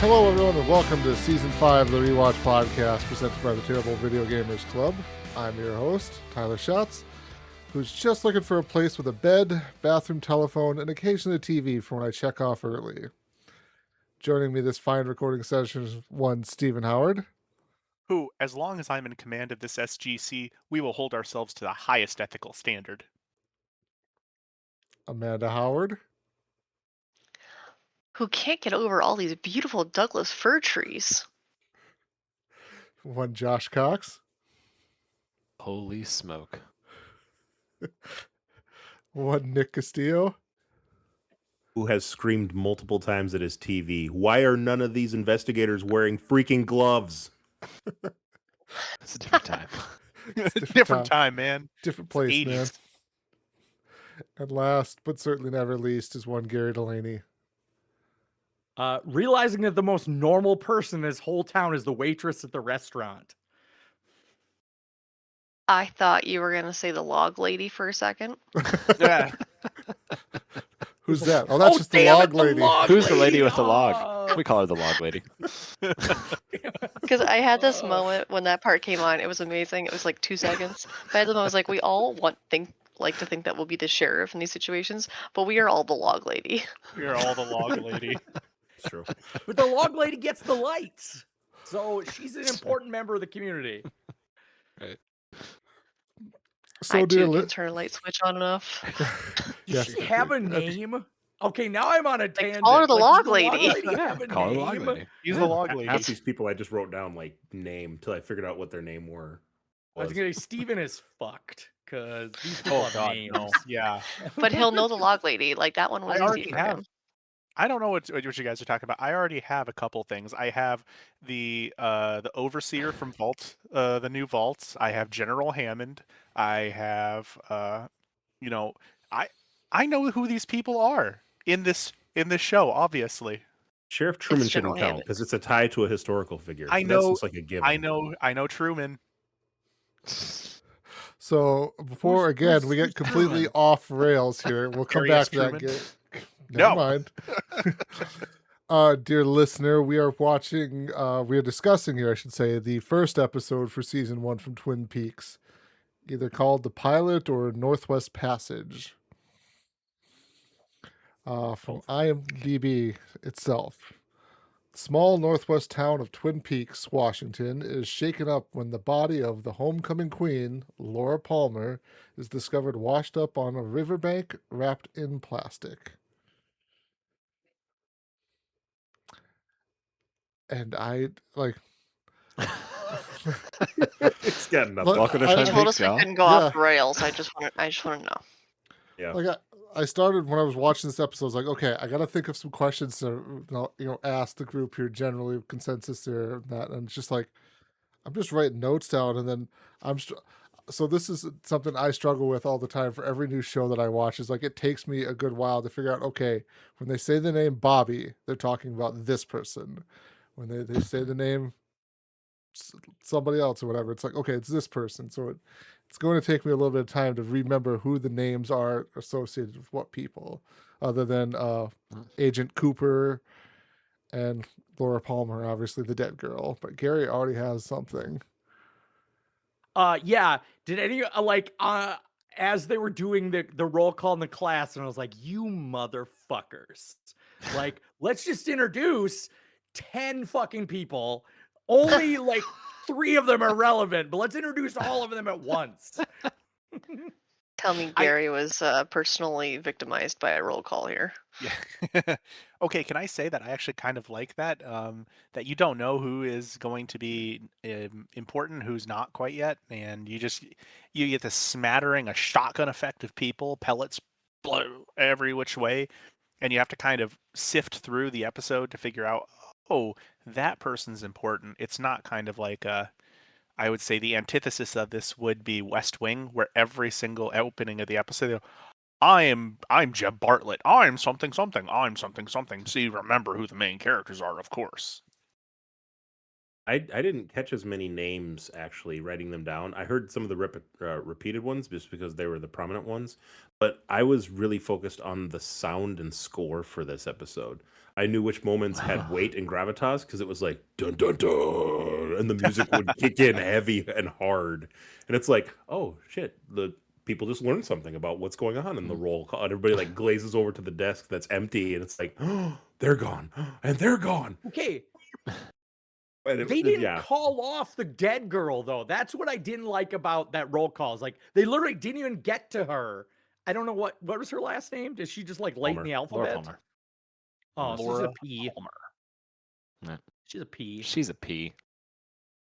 Hello, everyone, and welcome to Season 5 of the Rewatch podcast presented by the Terrible Video Gamers Club. I'm your host, Tyler Schatz, who's just looking for a place with a bed, bathroom, telephone, and occasionally a TV for when I check off early. Joining me this fine recording session is one Stephen Howard. Who, as long as I'm in command of this SGC, we will hold ourselves to the highest ethical standard. Amanda Howard. Who can't get over all these beautiful Douglas fir trees. One Josh Cox. Holy smoke. One Nick Castillo. Who has screamed multiple times at his TV, "Why are none of these investigators wearing freaking gloves?" It's a different time. Different time, man. Different place, 80s. man. And last, but certainly never least, is one Gary Delaney. Realizing that the most normal person in this whole town is the waitress at the restaurant. I thought you were going to say the log lady for a second. Yeah. Who's that? Oh, that's just the log lady. Who's the lady with the log? We call her the log lady. Because I had this moment when that part came on. It was amazing. It was like 2 seconds. But at the moment, I was like, we all like to think that we'll be the sheriff in these situations, but we are all the log lady. We are all the log lady. It's true. But the log lady gets the lights. So she's an important member of the community. Right. So, I dear too can turn a light switch on and off. Yes. Does she have a name? Okay, now I'm on a tangent. call her the Like, log does lady. have a Call her the log name? lady. He's the log lady. Half these people I just wrote down like name till I figured out what their name were. I was gonna say Steven is fucked because these people Oh have god, names. no. Yeah. But he'll know the log lady. Like, that one was I easy already for have. him. I don't know what you guys are talking about. I already have a couple things. I have the overseer from Vault, the new Vaults. I have General Hammond. I have I know who these people are in this show, obviously. Sheriff Truman It's General shouldn't count Hammond. because it's a tie to a historical figure. I so know- That's just like a given. I know Truman. So before Who's we get completely Truman? off rails here, we'll come Darius back to that. Truman? Never No. mind. Dear listener, we are discussing here, I should say, the first episode for season 1 from Twin Peaks, either called The Pilot or Northwest Passage. From IMDb itself. Small northwest town of Twin Peaks, Washington, is shaken up when the body of the homecoming queen, Laura Palmer, is discovered washed up on a riverbank wrapped in plastic. And I, like... It's got nothing. Look, Welcome to I- You Twin told Peaks, us we y'all. couldn't go off the rails. I just want to know. Yeah. Like I started when I was watching this episode. I was like, okay, I got to think of some questions to ask the group here. Generally, consensus there and that, and it's just like I'm just writing notes down, and then so this is something I struggle with all the time for every new show that I watch. Is like it takes me a good while to figure out. Okay, when they say the name Bobby, they're talking about this person. When they say the name somebody else or whatever, it's like, okay, it's this person. So it's going to take me a little bit of time to remember who the names are associated with what people, other than Agent Cooper and Laura Palmer, obviously the dead girl. But Gary already has something. Yeah. Did any as they were doing the roll call in the class, and I was like, you motherfuckers. Like, let's just introduce 10 fucking people. Only like 3 of them are relevant, but let's introduce all of them at once. Tell me Gary was personally victimized by a roll call here. Yeah. Okay, can I say that I actually kind of like that? That you don't know who is going to be important, who's not quite yet, and you get this smattering, a shotgun effect of people, pellets blow every which way, and you have to kind of sift through the episode to figure out, oh, that person's important. It's not kind of like I would say the antithesis of this would be West Wing, where every single opening of the episode, they go, I'm Jeb Bartlett. I'm something something. I'm something something. So you remember who the main characters are, of course. I didn't catch as many names actually writing them down. I heard some of the repeated ones just because they were the prominent ones, but I was really focused on the sound and score for this episode. I knew which moments had weight and gravitas because it was like dun dun dun, and the music would kick in heavy and hard, and it's like, oh shit, the people just learned something about what's going on in the roll call. And everybody like glazes over to the desk that's empty, and it's like, oh, they're gone, and they're gone. Okay, And they didn't yeah, call off the dead girl though. That's what I didn't like about that roll call. Is like they literally didn't even get to her. I don't know what was her last name. Is she just like late in Palmer. the Laura alphabet? Palmer. Oh, she's a Laura P. Palmer. Yeah. She's a P. She's a P.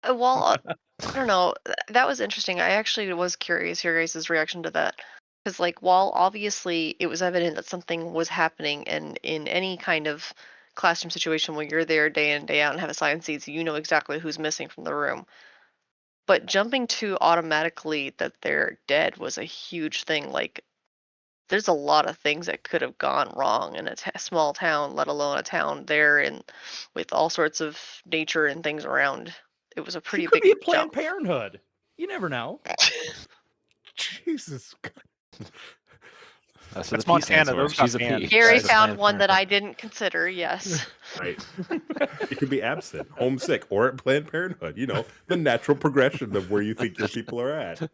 Well, I don't know. That was interesting. I actually was curious your guys' reaction to that. Because, like, while obviously it was evident that something was happening, and in any kind of classroom situation where you're there day in, day out and have assigned seats, you know exactly who's missing from the room. But jumping to automatically that they're dead was a huge thing. Like, there's a lot of things that could have gone wrong in a small town, let alone a town there and with all sorts of nature and things around. It was a She pretty could big be a Planned jump. Parenthood. You never know. Jesus. So That's the P stands Montana. for Those she's a got P. banned. Gary She's a found Planned one that I Parenthood. didn't consider, yes. Right. It could be absent, homesick, or at Planned Parenthood. You know, the natural progression of where you think your people are at.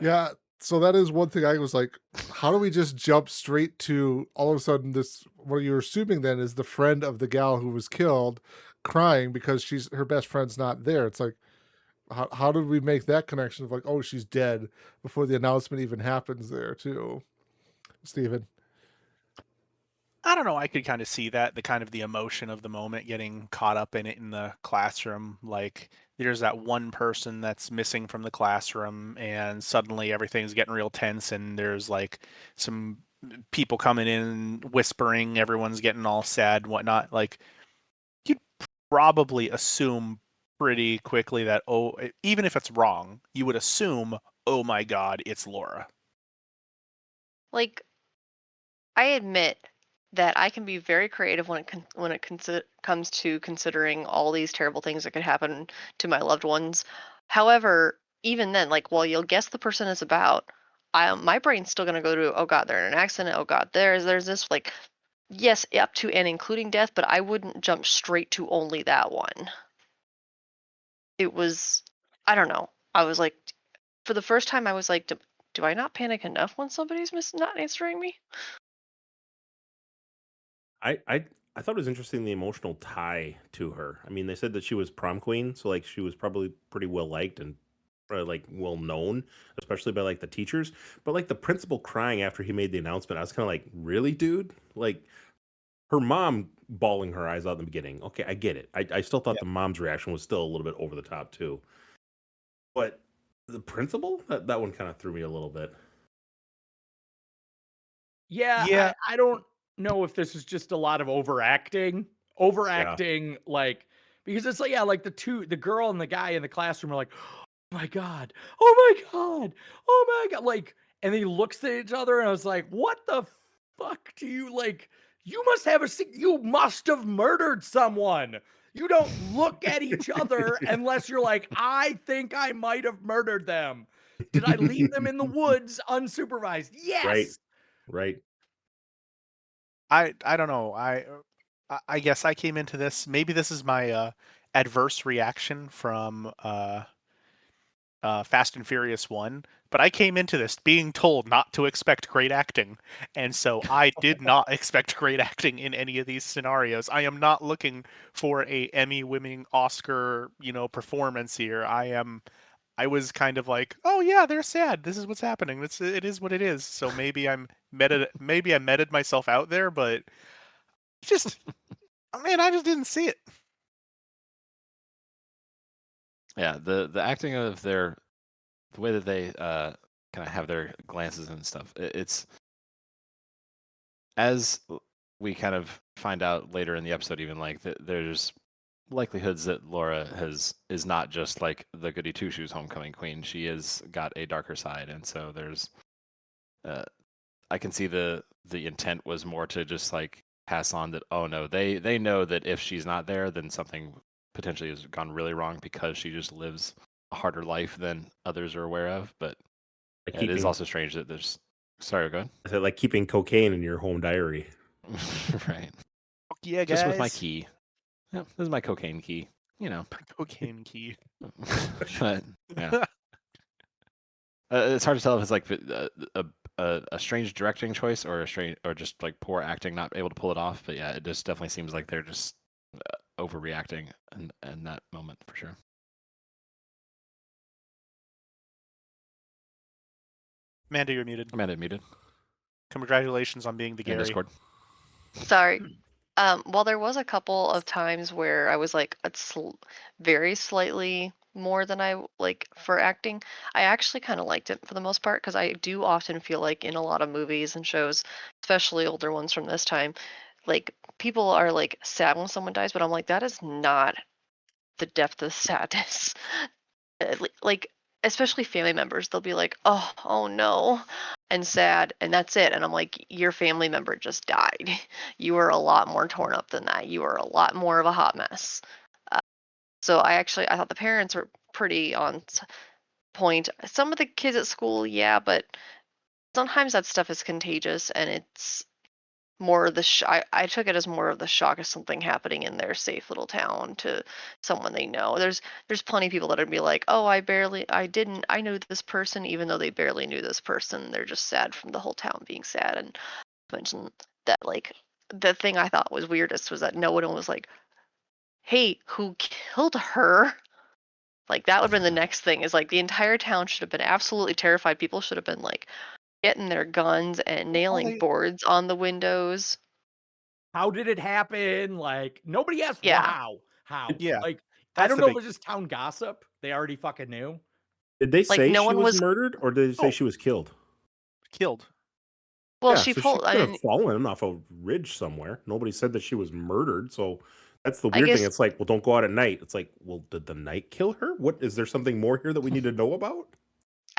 Yeah, so that is one thing I was like, how do we just jump straight to all of a sudden this, what you're assuming then is the friend of the gal who was killed crying because her best friend's not there. It's like, how did we make that connection of like, oh, she's dead before the announcement even happens there too, Steven? I don't know. I could kind of see that the emotion of the moment, getting caught up in it in the classroom. Like there's that one person that's missing from the classroom, and suddenly everything's getting real tense, and there's like some people coming in whispering, everyone's getting all sad and whatnot. Like you'd probably assume pretty quickly that, oh, even if it's wrong, you would assume, oh my God, it's Laura. Like, I admit that I can be very creative when it comes to considering all these terrible things that could happen to my loved ones. However, even then, like, while you'll guess the person is about, my brain's still gonna go to, oh God, they're in an accident. Oh God, there's this, like, yes, up to and including death, but I wouldn't jump straight to only that one. It was, I don't know. I was like, for the first time, I was like, do I not panic enough when somebody's not answering me? I thought it was interesting the emotional tie to her. I mean, they said that she was prom queen, so like she was probably pretty well liked and like well known, especially by like the teachers. But like the principal crying after he made the announcement, I was kind of like, really, dude? Like her mom bawling her eyes out in the beginning. Okay, I get it. I still thought Yeah. the mom's reaction was still a little bit over the top too. But the principal, that one kind of threw me a little bit. Yeah, Yeah. I don't know if this is just a lot of overacting. Overacting, like, because it's like, yeah, like the girl and the guy in the classroom are like, oh my God, oh my God, oh my God. Like, and he looks at each other and I was like, what the fuck do you like? You must have you must have murdered someone. You don't look at each other unless you're like, I think I might have murdered them. Did I leave them in the woods unsupervised? Right, Yes. right. I don't know. I guess I came into this. Maybe this is my adverse reaction from Fast and Furious 1, but I came into this being told not to expect great acting, and so I did not expect great acting in any of these scenarios. I am not looking for a Emmy-winning Oscar, performance here. I was kind of like, oh yeah, they're sad. This is what's happening. It is what it is. So maybe I meted myself out there, but just man, I just didn't see it. Yeah, the acting of the way that they kind of have their glances and stuff. It's as we kind of find out later in the episode, even like there's likelihoods that Laura is not just like the goody two shoes homecoming queen. She has got a darker side, and so there's I can see the intent was more to just like pass on that, oh no, they know that if she's not there, then something potentially has gone really wrong because she just lives a harder life than others are aware of. But Like it is keeping, also strange that there's. Sorry, go I said, like keeping cocaine in your home diary. ahead. Right. Fuck yeah, Just with my guys. key. Yeah, this is my cocaine key. You know. Cocaine key. But yeah, it's hard to tell if it's like a strange directing choice or just like poor acting, not able to pull it off. But yeah, it just definitely seems like they're just overreacting in that moment for sure. Amanda, you're muted. Amanda muted. Congratulations on being the In Gary. Discord. Sorry. Well, there was a couple of times where I was like, it's very slightly more than I like for acting. I actually kind of liked it for the most part because I do often feel like in a lot of movies and shows, especially older ones from this time, like people are like sad when someone dies, but I'm like, that is not the depth of sadness. Like, especially family members, they'll be like, oh no, and sad, and that's it. And I'm like, your family member just died. You were a lot more torn up than that. You were a lot more of a hot mess. So I thought the parents were pretty on point. Some of the kids at school, yeah, but sometimes that stuff is contagious, and it's more of the I took it as more of the shock of something happening in their safe little town to someone they know. There's plenty of people that would be like, oh, I knew this person, even though they barely knew this person. They're just sad from the whole town being sad. And mention that, like, the thing I thought was weirdest was that no one was like, hey, who killed her? Like, that would have been the next thing, is like the entire town should have been absolutely terrified. People should have been like getting their guns and nailing boards on the windows. How did it happen? Like, nobody asked Yeah. how. Yeah, Like, I that's don't the know if big it was just town gossip. They already fucking knew. Did they Like, say no she one was was. murdered, or did they say Oh. she was killed? killed. Well, Yeah, she so she pulled. I could have mean, fallen off a ridge somewhere. Nobody said that she was murdered, so that's the I weird thing. guess It's like, well, don't go out at night. It's like, well, did the night kill her? What is there something more here that we need to know about?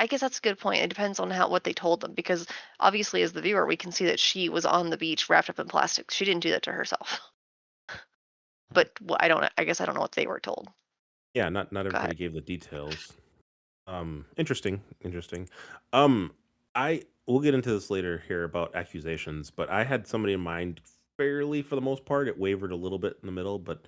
that's a good point. It depends on what they told them, because obviously, as the viewer, we can see that she was on the beach wrapped up in plastic. She didn't do that to herself. But I don't. I guess I don't know what they were told. Yeah, not Go ahead. everybody gave the details. Interesting. I we'll get into this later here about accusations, but I had somebody in mind fairly for the most part. It wavered a little bit in the middle, but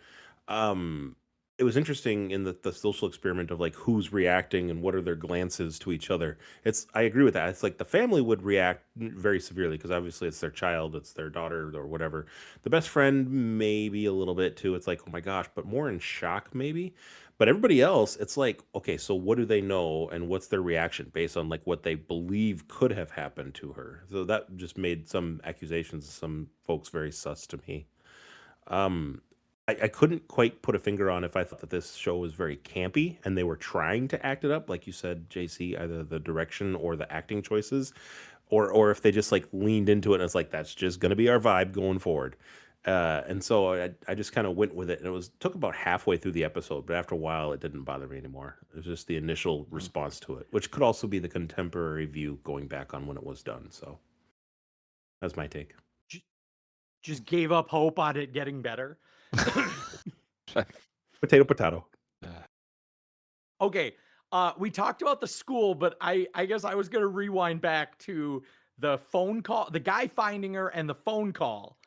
um it was interesting in the social experiment of like who's reacting and what are their glances to each other. I agree with that. It's like the family would react very severely because obviously it's their child, it's their daughter or whatever. The best friend maybe a little bit too. It's like, oh my gosh, but more in shock maybe. But everybody else, it's like, okay, so what do they know and what's their reaction based on like what they believe could have happened to her? So that just made some accusations, some folks very sus to me. Um, I couldn't quite put a finger on if I thought that this show was very campy and they were trying to act it up, like you said, JC, either the direction or the acting choices, or if they just like leaned into it and it's like that's just going to be our vibe going forward. And so I just kind of went with it, and took about halfway through the episode, but after a while, it didn't bother me anymore. It was just the initial response to it, which could also be the contemporary view going back on when it was done. So that's my take. Just gave up hope on it getting better. Potato. Okay. We talked about the school, but I guess I was gonna rewind back to the phone call, the guy finding her and the phone call.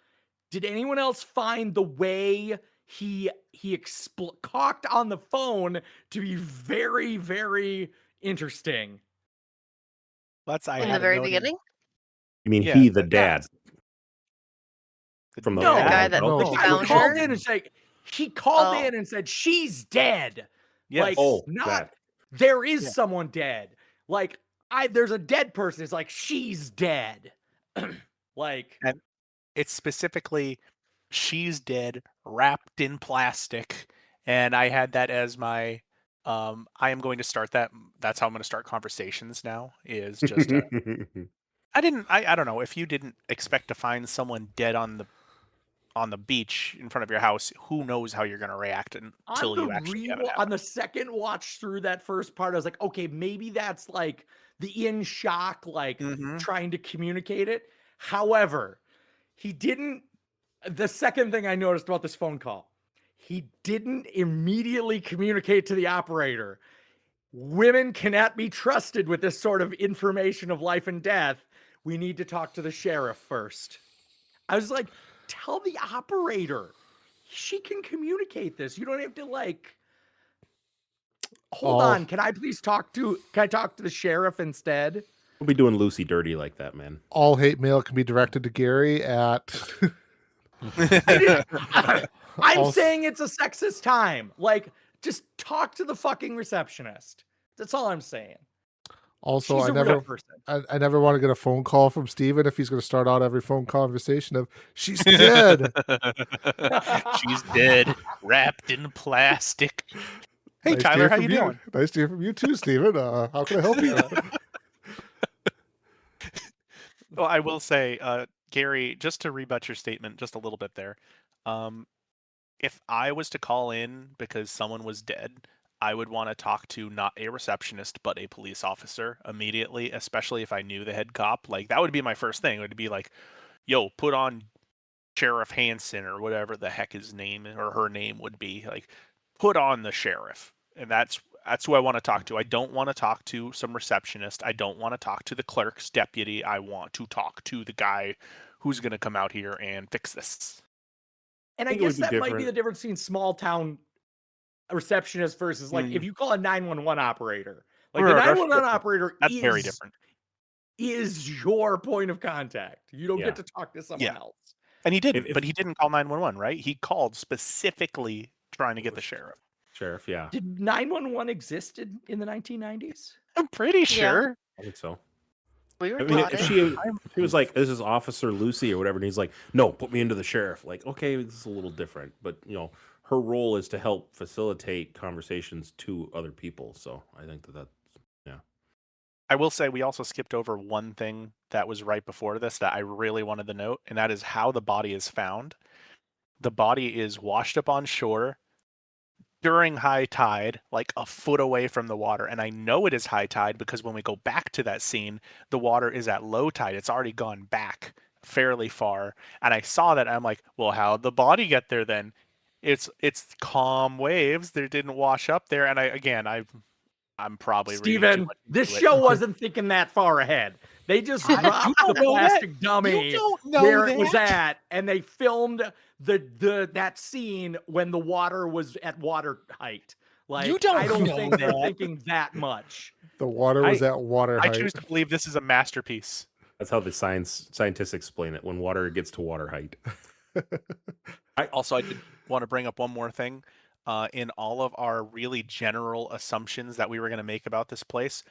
Did anyone else find the way he cocked on the phone to be very, very interesting? I In the had a very note in. beginning, You mean Yeah, he, the Yes. dad, from the No, the phone guy that call? No. the guy who found called her. in and said he called Oh, in and said she's dead. Yes. Like, Oh, not that. there is Yeah. someone dead. Like, there's a dead person. It's like she's dead. Like, And it's specifically she's dead, wrapped in plastic, and I had that as my I am going to start that. That's how I'm going to start conversations now. Is just I don't know, if you didn't expect to find someone dead on the beach in front of your house, who knows how you're going to react until you actually have it on happen. the second watch through that first part, I was like, okay, maybe that's like the in shock, like Mhm. trying to communicate it. However, he didn't. The second thing I noticed about this phone call, He didn't immediately communicate to the operator. Women cannot be trusted with this sort of information of life and death. We need to talk to the sheriff first. I was like, tell the operator. She can communicate this. You don't have to like hold All- on. Can I talk to the sheriff instead? We'll be doing Lucy dirty like that, man. All hate mail can be directed to Gary at. I'm Also- saying it's a sexist time. Like, just talk to the fucking receptionist. That's all I'm saying. Also, She's I a real never, person. I never want to get a phone call from Steven if he's going to start out every phone conversation of "she's dead." She's dead, wrapped in plastic. Hey, Nice to Tyler, hear how from you doing? Nice to hear from you too, Steven. How can I help you? Well, I will say, Gary, just to rebut your statement just a little bit there, if I was to call in because someone was dead, I would want to talk to not a receptionist but a police officer immediately, especially if I knew the head cop. Like that would be my first thing. It would be like, "Yo, put on Sheriff Hansen or whatever the heck his name or her name would be. Like, put on the sheriff." And that's who I want to talk to. I don't want to talk to some receptionist. I don't want to talk to the clerk's deputy. I want to talk to the guy who's going to come out here and fix this. And I think it would guess be that might be different. the difference between small town receptionist versus like if you call a 911 operator. Like the Right, that's 911 different. operator That's very different. is your point of contact. You don't Yeah. get to talk to someone Yeah. else. And he didn't, If- but he didn't call 911, right? He called specifically trying to get the sheriff. Sheriff, yeah. Did 911 existed in the 1990s? I'm pretty sure. I think so. We were I mean, taught if it. she was like, "This is Officer Lucy" or whatever, and he's like, "No, put me into the sheriff." Like, okay, this is a little different, but her role is to help facilitate conversations to other people. So I think that's I will say we also skipped over one thing that was right before this that I really wanted to note, and that is how the body is found. The body is washed up on shore during high tide, like a foot away from the water. And I know it is high tide because when we go back to that scene, the water is at low tide. It's already gone back fairly far. And I saw that. And I'm like, well, how'd the body get there then? It's calm waves. They didn't wash up there. And I'm probably reading too Steven, much this into it. show wasn't thinking that far ahead. They just dropped the don't know that. plastic dummy You don't know where it was that. at, and they filmed that scene when the water was at water height. Like, You don't I don't know think they're that. thinking that much. The water was at water I height. choose to believe this is a masterpiece. how the scientists explain it. When water gets to water height. I did want to bring up one more thing. In all of our really general assumptions that we were going to make about this place,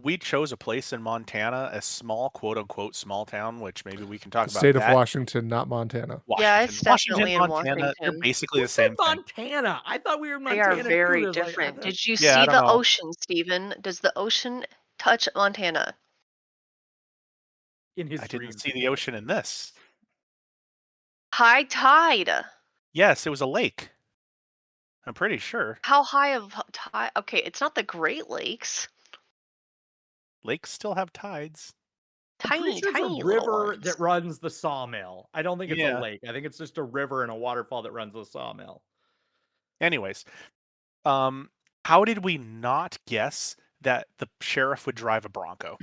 we chose a place in Montana, a small, quote unquote, small town, which maybe we can talk The about. state of that. Washington, not Montana. Yeah, it's definitely in Montana, they're Washington. basically Who the same said thing. Montana? I thought we were in They Montana. are very too. There's, different. Did you Yeah, I see don't the know. ocean, Steven? Does the ocean touch Montana? in his I dreams. didn't see the ocean in this. High tide. Yes, it was a lake. I'm pretty sure. How high of tide? Okay, it's not the Great Lakes. Lakes still have tides. I'm pretty Tiny, sure it's tiny a little river ones. that runs the sawmill. I don't think it's Yeah. a lake. I think it's just a river and a waterfall that runs the sawmill. Anyways, how did we not guess that the sheriff would drive a Bronco?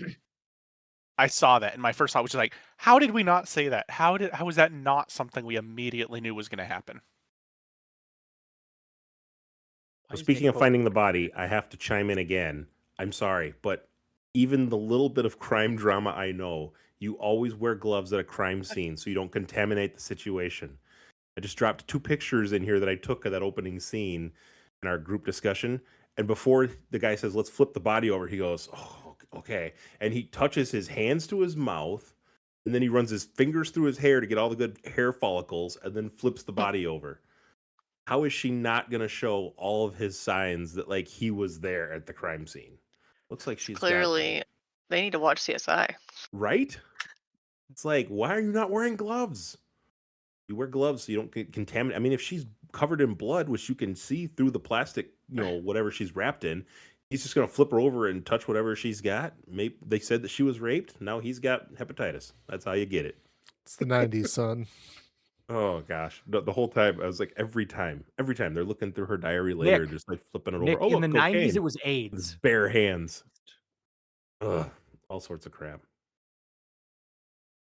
I saw that, and my first thought was just like, how did we not say that? How was that not something we immediately knew was going to happen? Well, speaking of finding the body, I have to chime in again. I'm sorry, but even the little bit of crime drama I know, you always wear gloves at a crime scene so you don't contaminate the situation. I just dropped 2 pictures in here that I took of that opening scene in our group discussion. And before the guy says, "Let's flip the body over," he goes, "Oh, okay." And he touches his hands to his mouth, and then he runs his fingers through his hair to get all the good hair follicles, and then flips the body over. How is she not going to show all of his signs that like he was there at the crime scene? Looks like she's Clearly, they need to watch CSI. right? It's like, why are you not wearing gloves? You wear gloves so you don't get contaminated. I mean, if she's covered in blood, which you can see through the plastic, whatever she's wrapped in, he's just going to flip her over and touch whatever she's got. Maybe they said that she was raped. Now he's got hepatitis. That's how you get it. It's the 90s, son. Oh gosh, the whole time I was like, every time they're looking through her diary later, just like flipping it over. Nick, Oh in the look, 90s, cocaine it was with his AIDS. bare hands. Ugh, all sorts of crap.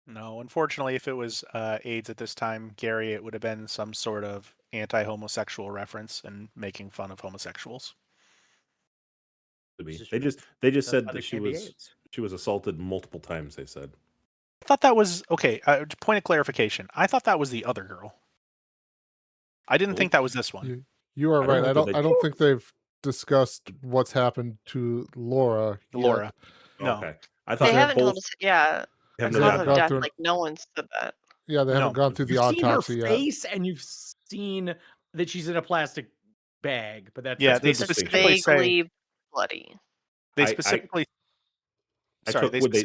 No, unfortunately, if it was AIDS at this time, Gary, it would have been some sort of anti-homosexual reference and making fun of homosexuals. To This be, is they true. just That's said why that there can't be AIDS. she was assaulted multiple times. They said. I thought that was okay. Point of clarification. I thought that was the other girl. I didn't think Nope. that was this one. You are I don't right. know that they. I don't think they've discussed what's happened to Laura yet. Laura. No, Okay, I They thought haven't both told us. Yeah, have They not cause haven't of gotten. gone death. through. Like no one said that. Yeah, they haven't no. gone through the You've seen her autopsy yet. face and you've seen that she's in a plastic bag, but that's Yeah, it. they Good That's distinction. specifically say vaguely bloody. they I specifically. I Sorry, took what they.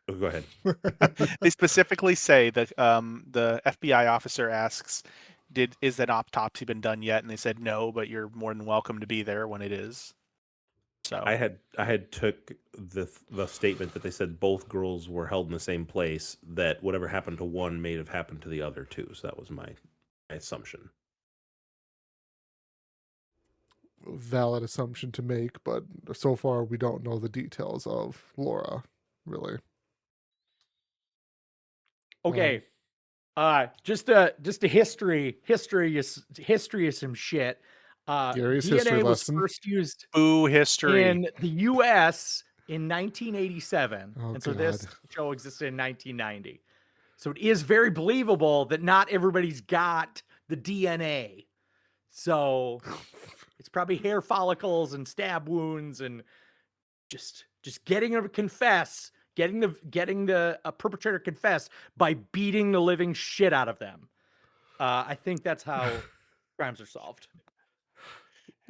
Oh, go ahead. they specifically say that the FBI officer asks, is that autopsy been done yet? And they said no, but you're more than welcome to be there when it is. So I had took the statement that they said both girls were held in the same place, that whatever happened to one may have happened to the other too. So that was my assumption. Valid assumption to make, but so far we don't know the details of Laura, really. Okay. Just a history is some shit. Gary's DNA history was lesson. first used boo history. in the US in 1987. Oh, and so God. this show existed in 1990. So it is very believable that not everybody's got the DNA. So it's probably hair follicles and stab wounds and just getting her to confess, getting the perpetrator confess by beating the living shit out of them. I think that's how crimes are solved.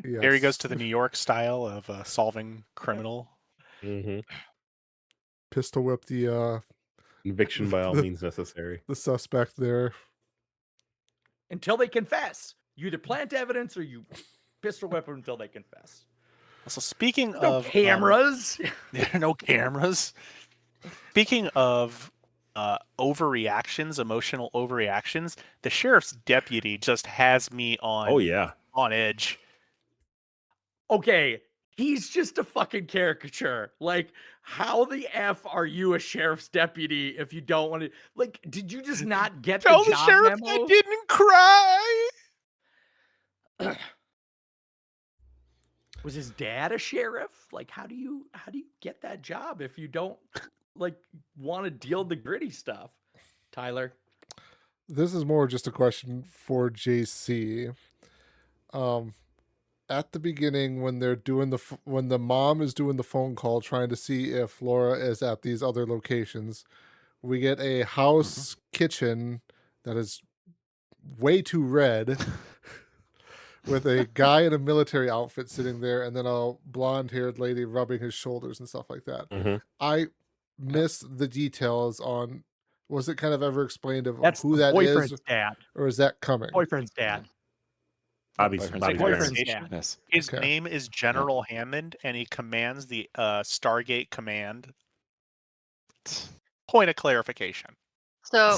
Yes. Here he goes to the New York style of solving criminal. Mm-hmm. Pistol whip the Conviction by all means necessary. the suspect there. Until they confess. You either plant evidence or you pistol whip them until they confess. So speaking No of cameras. there are no cameras. Speaking of overreactions, emotional overreactions, the sheriff's deputy just has me on Oh yeah. on edge. Okay, he's just a fucking caricature. Like, how the F are you a sheriff's deputy if you don't want to? Like, did you just not get Tell the the job sheriff memo? I didn't cry. Was his dad a sheriff? Like, how do you get that job if you don't like want to deal with the gritty stuff? Tyler. This is more just a question for JC. At the beginning, when they're doing when the mom is doing the phone call trying to see if Laura is at these other locations, we get a house kitchen that is way too red with a guy in a military outfit sitting there and then a blonde-haired lady rubbing his shoulders and stuff like that. Mm-hmm. I miss the details on, was it kind of ever explained of That's who the that boyfriend's is, dad. or is that coming? Boyfriend's dad. Bobby's Boyfriend's parents. dad. Yes. His Okay. name is General Hammond, and he commands the Stargate Command. Point of clarification. So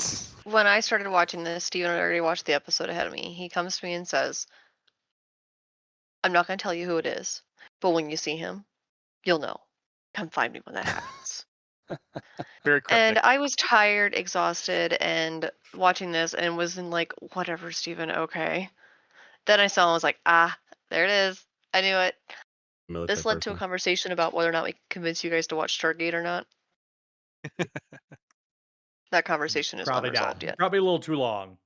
when I started watching this, Steven had already watched the episode ahead of me. He comes to me and says, I'm not going to tell you who it is, but when you see him, you'll know. Come find me when that happens. Very cryptic. And I was tired, exhausted, and watching this and was in like, whatever, Steven, okay. Then I saw him and was like, there it is. I knew it. Military This led to a person. conversation about whether or not we can convince you guys to watch Stargate or not. That conversation is Probably unresolved not. yet. Probably a little too long.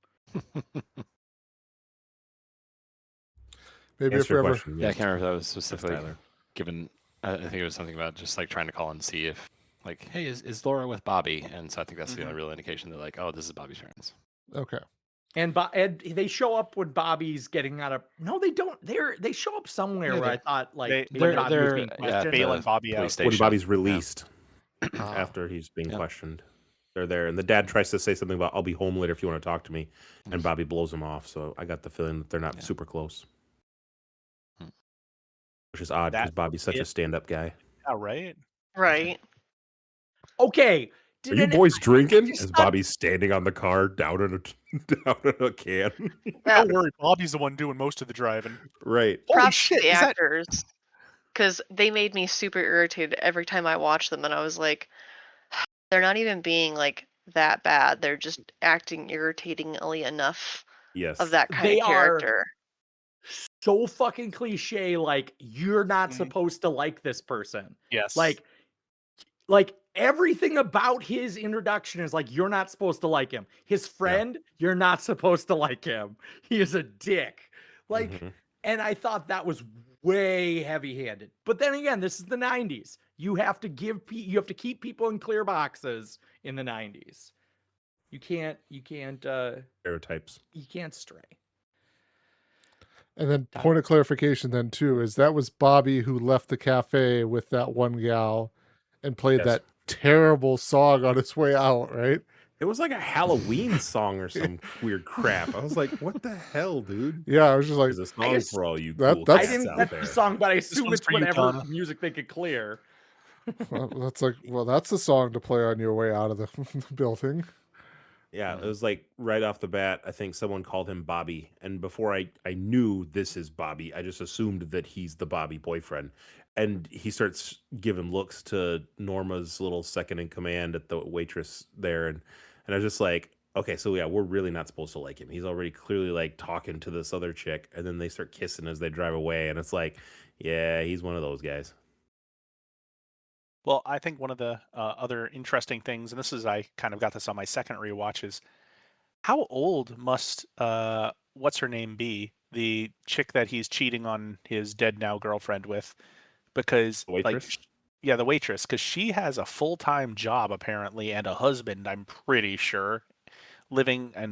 Maybe Answer if we're your ever question. Yeah, I Yes. can't remember if that was That's specifically Tyler. given. I think it was something about just like trying to call and see if, like, hey, is Laura with Bobby? And so I think that's the only real indication that, like, oh, this is Bobby's parents. okay. And they show up when Bobby's getting out of. No, they don't. They show up somewhere Yeah, where I thought like they- maybe Bobby was they're being at questioned. Bailing the Bobby police out. station. When Bobby's Yeah. released Oh. after he's being Yep. questioned, they're there, and the dad tries to say something about "I'll be home later if you want to talk to me," and Bobby blows him off. So I got the feeling that they're not Yeah. super close, Hmm. which is odd because That Bobby's such a is- stand-up guy. Yeah, right. Right. Okay, Are you an- boys I drinking? just As thought Bobby's standing on the car down in a down in a can. Yeah, Don't worry, Bobby's the one doing most of the driving. Right. Holy props to shit! the Is that actors because they made me super irritated every time I watched them, and I was like, they're not even being like that bad. They're just acting irritatingly enough of Yes. that kind of they are character. so fucking cliche. Like, you're not Mhm. supposed to like this person. Yes. Like everything about his introduction is like, you're not supposed to like him. His friend, you're not supposed to like him. He is a dick. Like, Mhm. and I thought that was way heavy-handed. But then again, this is the 90s. You have to you have to keep people in clear boxes in the 90s. You can't Stereotypes. you can't stray. And then point of clarification then too is that was Bobby who left the cafe with that one gal and played Yes. that terrible song on his way out, right? It was like a Halloween song or some weird crap. I was like, "What the hell, dude?" Yeah, I was just like, There's a song guess for all you that- cool that's- I cats didn't out catch there. the song, but I assume one's it's for you, whatever Donna. music they could clear. that's like, well, that's the song to play on your way out of the, the building. Yeah, it was like right off the bat, I think someone called him Bobby. And before I knew this is Bobby, I just assumed that he's the Bobby boyfriend. And he starts giving looks to Norma's little second in command at the waitress there. And I was just like, okay, so yeah, we're really not supposed to like him. He's already clearly like talking to this other chick. And then they start kissing as they drive away. And it's like, yeah, he's one of those guys. Well, I think one of the other interesting things, and this is I kind of got this on my second rewatch, is how old must what's her name be? The chick that he's cheating on his dead now girlfriend with, because The waitress? yeah, the waitress, because she has a full-time job apparently and a husband, I'm pretty sure, living in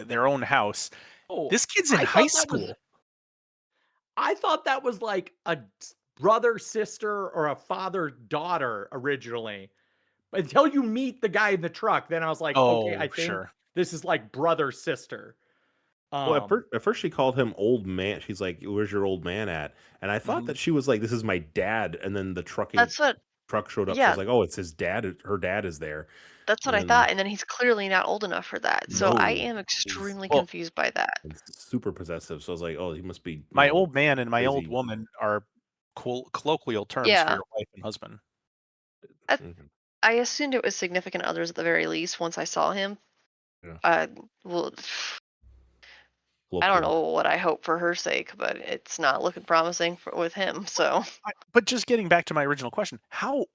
their own house. Oh, This kid's in I high thought that was school. I thought that was like a brother sister or a father daughter originally. Until you meet the guy in the truck, then I was like, okay, I Oh, think sure. this is like brother sister. Well, Um, at first she called him old man. She's like, "Where's your old man at?" And I thought Mhm. that she was like, "This is my dad." And then the That's what, truck showed up. So I yeah, was like, "Oh, it's his dad. Her dad is there." that's what And I then thought. And then he's clearly not old enough for that. So I no, am he's extremely Well, confused by that. super possessive. So I was like, "Oh, he must be, my old man and my old crazy." woman are colloquial terms for Yeah, your wife and husband. I, Mhm. I assumed it was significant others at the very least once I saw him. Yeah. Well, I don't Colloquial. know what I hope for her sake, but it's not looking promising with him. So But just getting back to my original question, how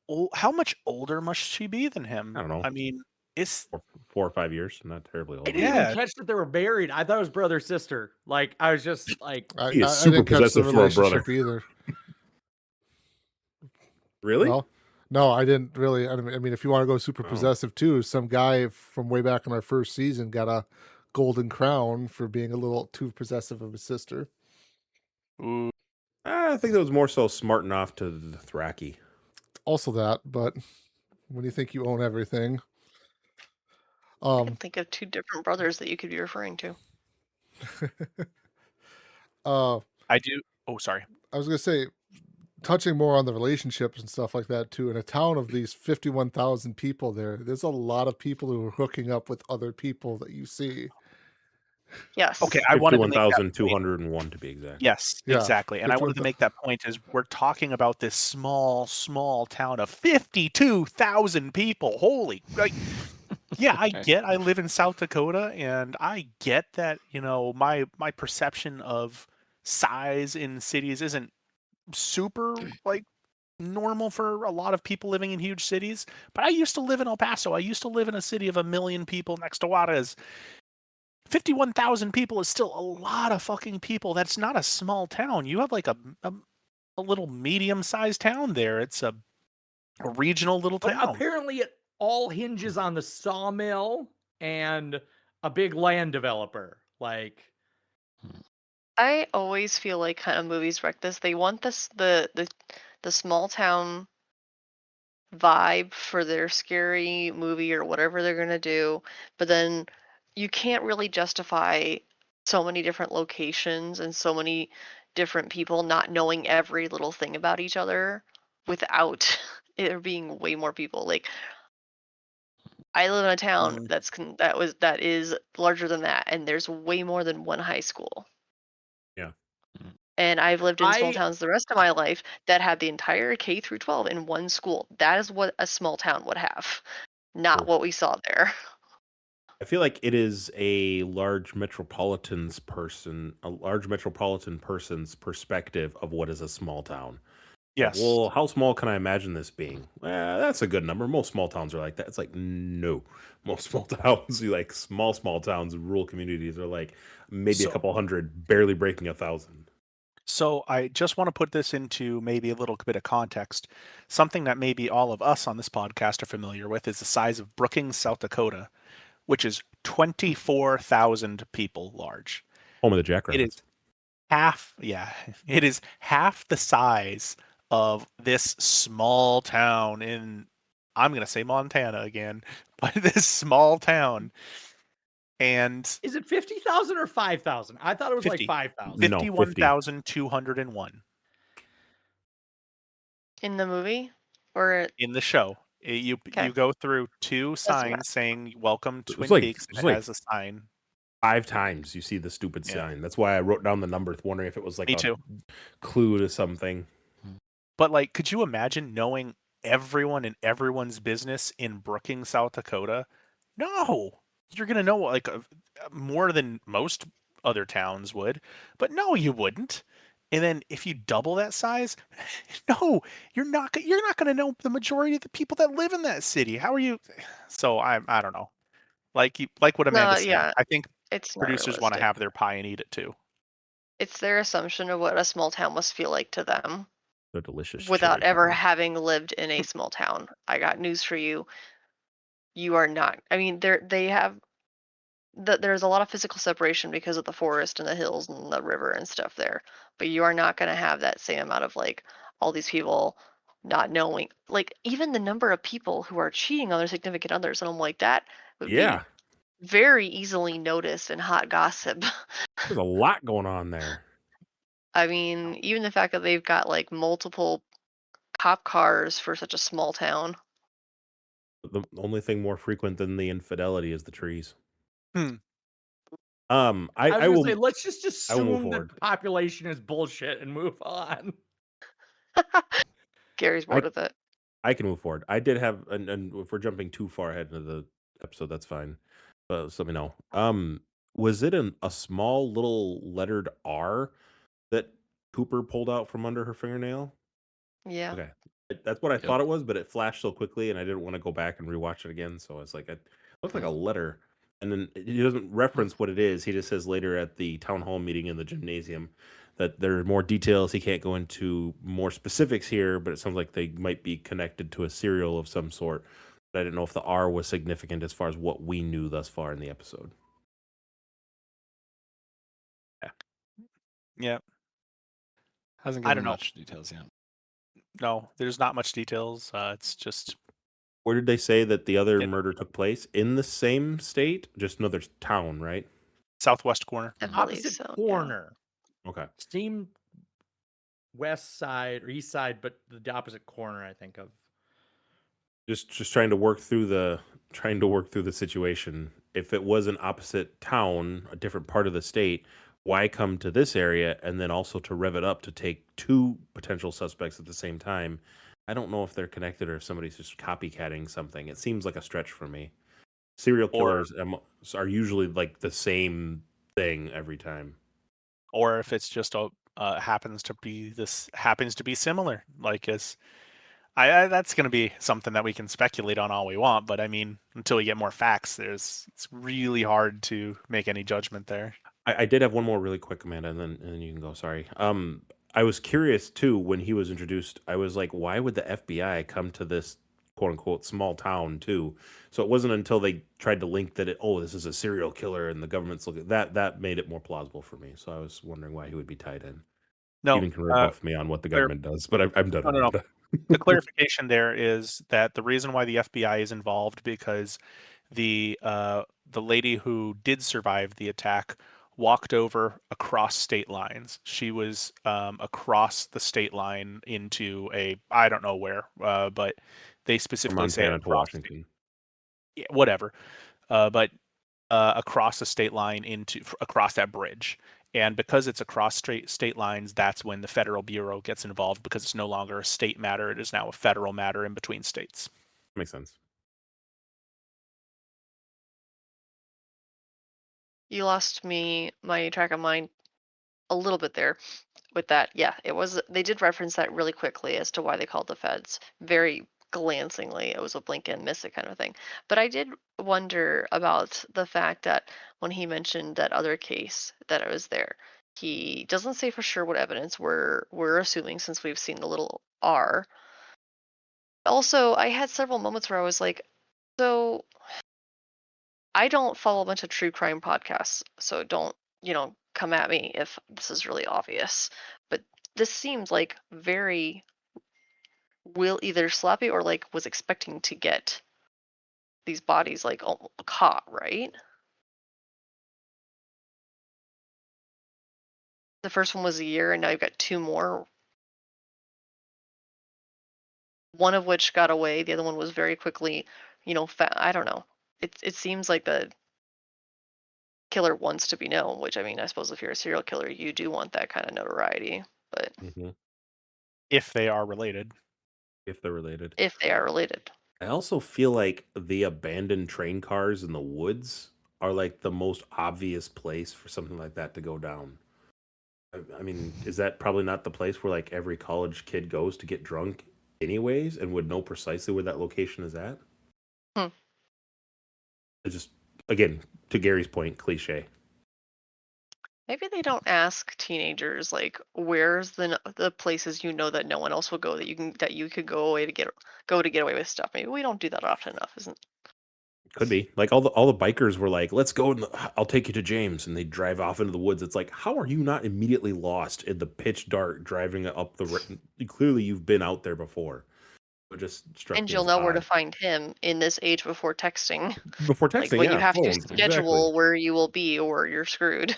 much older must she be than him? I don't know, I mean, it's 4 or 5 years. Not terribly I old. didn't even yeah. catch that they were married. I thought it was brother sister. Like I was just like, He is I super didn't catch the possessive for a brother. relationship either. Really? Well, no, I didn't really. I mean, if you want to go super Oh. possessive too, some guy from way back in our first season got a golden crown for being a little too possessive of his sister. Ooh, I think that was more so smarting off to the Thraki. Also that, but when you think you own everything, I can think of two different brothers that you could be referring to. uh, I do. Oh, sorry. I was gonna say, touching more on the relationships and stuff like that too. In a town of these 51,000 people, there's a lot of people who are hooking up with other people that you see. Yes. Okay, I wanted to make that point. 51,201 to be exact. Yes, Yeah, exactly. And I wanted to make that point is we're talking about this small town of 52,000 people. Holy, like, yeah, I live in South Dakota and I get that, my perception of size in cities isn't super like normal for a lot of people living in huge cities. But I used to live in El Paso. I used to live in a city of 1 million people next to Juarez. 51,000 people is still a lot of fucking people. That's not a small town. You have like a little medium-sized town there. It's a regional little but town. apparently it all hinges on the sawmill and a big land developer. Like, I always feel like kind of movies wreck this. They want the small town vibe for their scary movie or whatever they're gonna do, but then you can't really justify so many different locations and so many different people not knowing every little thing about each other without there being way more people. Like I live in a town Mm. that is larger than that, and there's way more than one high school. Yeah. And I've lived in small I towns the rest of my life that had the entire K through 12 in one school. That is what a small town would have, not Sure. what we saw there. I feel like it is a large metropolitan person's perspective of what is a small town. Like, Yes. well, how small can I imagine this being? That's a good number. Most small towns are like that. It's like, no. Most small towns, like small towns, rural communities are like maybe a So couple hundred, barely breaking 1,000. So I just want to put this into maybe a little bit of context. Something that maybe all of us on this podcast are familiar with is the size of Brookings, South Dakota, which is 24,000 people large. Home of the It is Jackrabbits. yeah, it is half the size of this small town in, I'm going to say Montana again, but this small town. And is it 50,000 or 5,000? I thought it was like 50, 5,000. No, 50. 51,201 In the movie? Or in the show. okay, You go through two doesn't matter. signs saying "Welcome It was Twin like Peaks," and it like has a sign. 5 times you see the stupid Yeah, sign. That's why I wrote down the number, wondering if it was like me a too. clue to something. But like, could you imagine knowing everyone and everyone's business in Brookings, South Dakota? No, you're gonna know like more than most other towns would, but no, you wouldn't. And then if you double that size, no, you're not gonna know the majority of the people that live in that city. How are you? So I don't know. Like what No, Amanda said, yeah, I think it's not producers wanna realistic. have their pie and eat it too. It's their assumption of what a small town must feel like to them The delicious cherry without ever pie. having lived in a small town. I got news for you. You are not. I mean, they have there's a lot of physical separation because of the forest and the hills and the river and stuff there. But you are not going to have that same amount of like all these people not knowing, like even the number of people who are cheating on their significant others. And I'm like, that would be Yeah, very easily noticed in hot gossip. there's a lot going on there. I mean, even the fact that they've got like multiple cop cars for such a small town. The only thing more frequent than the infidelity is the trees. Hmm. I I was I gonna say, will let's just I will move assume that forward. the population is bullshit and move on. Gary's I bored with it. I can move forward. I did have, and if we're jumping too far ahead into the episode, that's fine. Just let me know. Was it a small little lettered R that Cooper pulled out from under her fingernail? Yeah. Okay. That's what I Yep. thought it was, but it flashed so quickly, and I didn't want to go back and rewatch it again. So I was like, it looks like a letter. And then he doesn't reference what it is. He just says later at the town hall meeting in the gymnasium that there are more details. He can't go into more specifics here, but it sounds like they might be connected to a serial of some sort. But I didn't know if the R was significant as far as what we knew thus far in the episode. Yeah. Yeah. Hasn't I don't given know. much details yet. No, there's not much details. It's just Where did they say that the other it, murder took place? In the same state? Just another town, right? southwest corner. I Mm. believe Opposite so. Yeah. corner. Okay. Seem west side or east side, but the opposite corner, I think of. Just trying to work through the situation. If it was an opposite town, a different part of the state, why come to this area and then also to rev it up to take two potential suspects at the same time? I don't know if they're connected or if somebody's just copycatting something. It seems like a stretch for me. Serial Or killers are usually like the same thing every time. or if it's just a happens to be similar. Like as I that's going to be something that we can speculate on all we want, but I mean, until we get more facts, it's really hard to make any judgment there. I did have one more really quick, Amanda, and then you can go. Sorry. I was curious too when he was introduced. I was like, why would the FBI come to this quote unquote small town too? So it wasn't until they tried to link that this is a serial killer and the government's looking that made it more plausible for me. So I was wondering why he would be tied in. No, Steven can rebuff me on what the clear, government does, but I'm done, no, no, no. Amanda. The clarification there is that the reason why the FBI is involved because the lady who did survive the attack walked over across state lines. She was across the state line into a I don't know where, but they From specifically say Montana to across. Washington. whatever. But across the state line across that bridge. And because it's across state lines, that's when the Federal Bureau gets involved, because it's no longer a state matter. It is now a federal matter in between states. Makes sense. You lost my track of mind a little bit there with that. Yeah, they did reference that really quickly as to why they called the feds. Very glancingly, it was a blink and miss it kind of thing. But I did wonder about the fact that when he mentioned that other case that it was there, he doesn't say for sure what evidence we're assuming, since we've seen the little R. Also, I had several moments where I was like, so I don't follow a bunch of true crime podcasts, so don't, come at me if this is really obvious. But this seems like very will either sloppy or like was expecting to get these bodies like caught, right? The first one was a year, and now you've got two more. One of which got away. The other one was very quickly, I don't know. It seems like the killer wants to be known, which, I mean, I suppose if you're a serial killer, you do want that kind of notoriety. But if they are related. If they're related. If they are related. I also feel like the abandoned train cars in the woods are like the most obvious place for something like that to go down. I mean, is that probably not the place where like every college kid goes to get drunk anyways, and would know precisely where that location is at? It's just, again, to Gary's point, cliche. Maybe they don't ask teenagers like, where's the places that no one else will go, that you could go away to get away with stuff. Maybe we don't do that often enough, isn't? Could be. Like all the bikers were like, let's go, I'll take you to James, and they drive off into the woods. It's like, how are you not immediately lost in the pitch dark driving up clearly you've been out there before. It just struck And me you'll as know where to odd. find him in this age before texting. Before Like texting, when you yeah, have to phones, schedule where you will be, or you're screwed.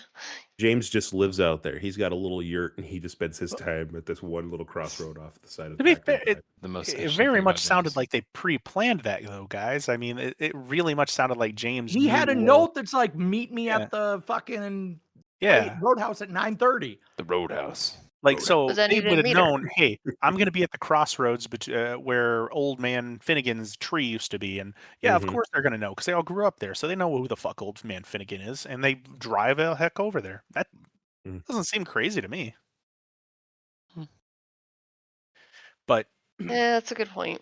James just lives out there. He's got a little yurt, and he just spends his time at this one little crossroad off the side of To the be factory. fair, The most it interesting very thing much about sounded James. like they pre-planned that, though, guys. I mean, it really much sounded like James. He had a knew, note that's like, meet me Yeah. at the fucking Yeah, Roadhouse at 9:30. The Roadhouse. like, so But then he they didn't would have meet her. known, hey, I'm going to be at the crossroads where old man Finnegan's tree used to be. And yeah, of course they're going to know, because they all grew up there. So they know who the fuck old man Finnegan is. And they drive a heck over there. That doesn't seem crazy to me. But Yeah, that's a good point.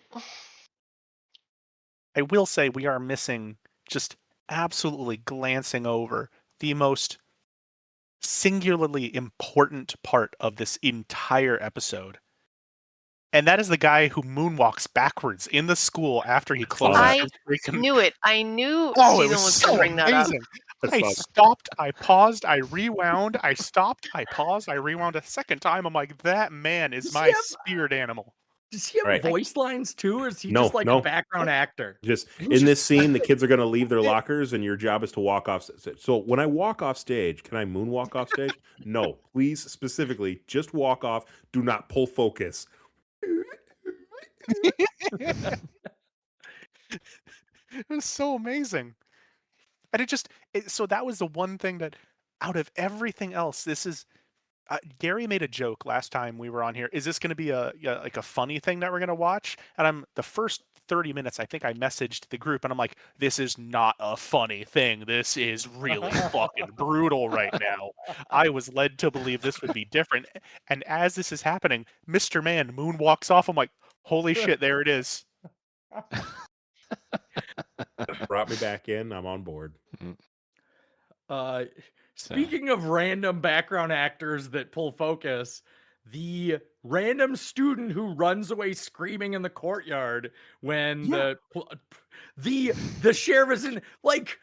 I will say we are missing, just absolutely glancing over, the most singularly important part of this entire episode. And that is the guy who moonwalks backwards in the school after he closes I his freaking... knew it. I knew Oh, it Steven was was so going to bring that up. amazing. I stopped, I paused, I rewound, I stopped, I paused, I rewound a second time. I'm like, that man is my spirit animal. Does he have voice lines too, or is he just like a background actor? Just in this scene, the kids are going to leave their lockers, and your job is to walk off. So when I walk off stage, can I moonwalk off stage? No, please, specifically, just walk off. Do not pull focus. It was so amazing. And so that was the one thing that, out of everything else, this is... Gary made a joke last time we were on here. Is this going to be a funny thing that we're going to watch? And the first 30 minutes, I think I messaged the group, and I'm like, this is not a funny thing. This is really fucking brutal right now. I was led to believe this would be different. And as this is happening, Mr. Man moonwalks off. I'm like, holy shit, there it is. Brought me back in. I'm on board. Speaking of random background actors that pull focus, the random student who runs away screaming in the courtyard when the sheriff is in, like,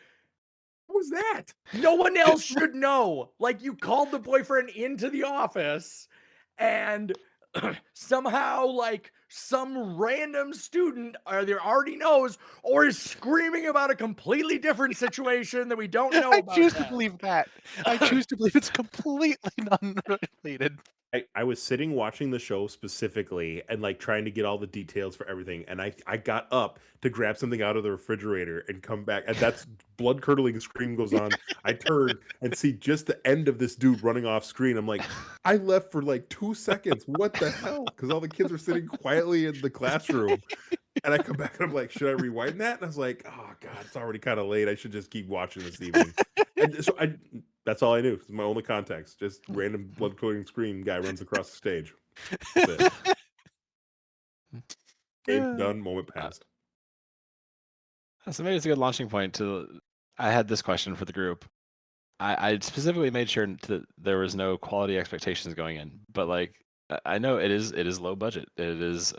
what was that? No one else should know. Like, you called the boyfriend into the office, and somehow, like, some random student either already knows or is screaming about a completely different situation that we don't know about. I choose to believe that. I choose to believe it's completely unrelated. I was sitting watching the show specifically and like trying to get all the details for everything, and I got up to grab something out of the refrigerator and come back, and that's blood curdling scream goes on. I turn and see just the end of this dude running off screen. I'm like, I left for like 2 seconds. What the hell? Because all the kids are sitting quietly in the classroom. And I come back and I'm like, should I rewind that? And I was like, oh God, it's already kind of late. I should just keep watching this evening. And so that's all I knew. It's my only context. Just random blood curdling scream guy runs across the stage. That's it. Game done, moment passed. So maybe it's a good launching point to. I had this question for the group. I specifically made sure that there was no quality expectations going in, but like I know it is low budget. It is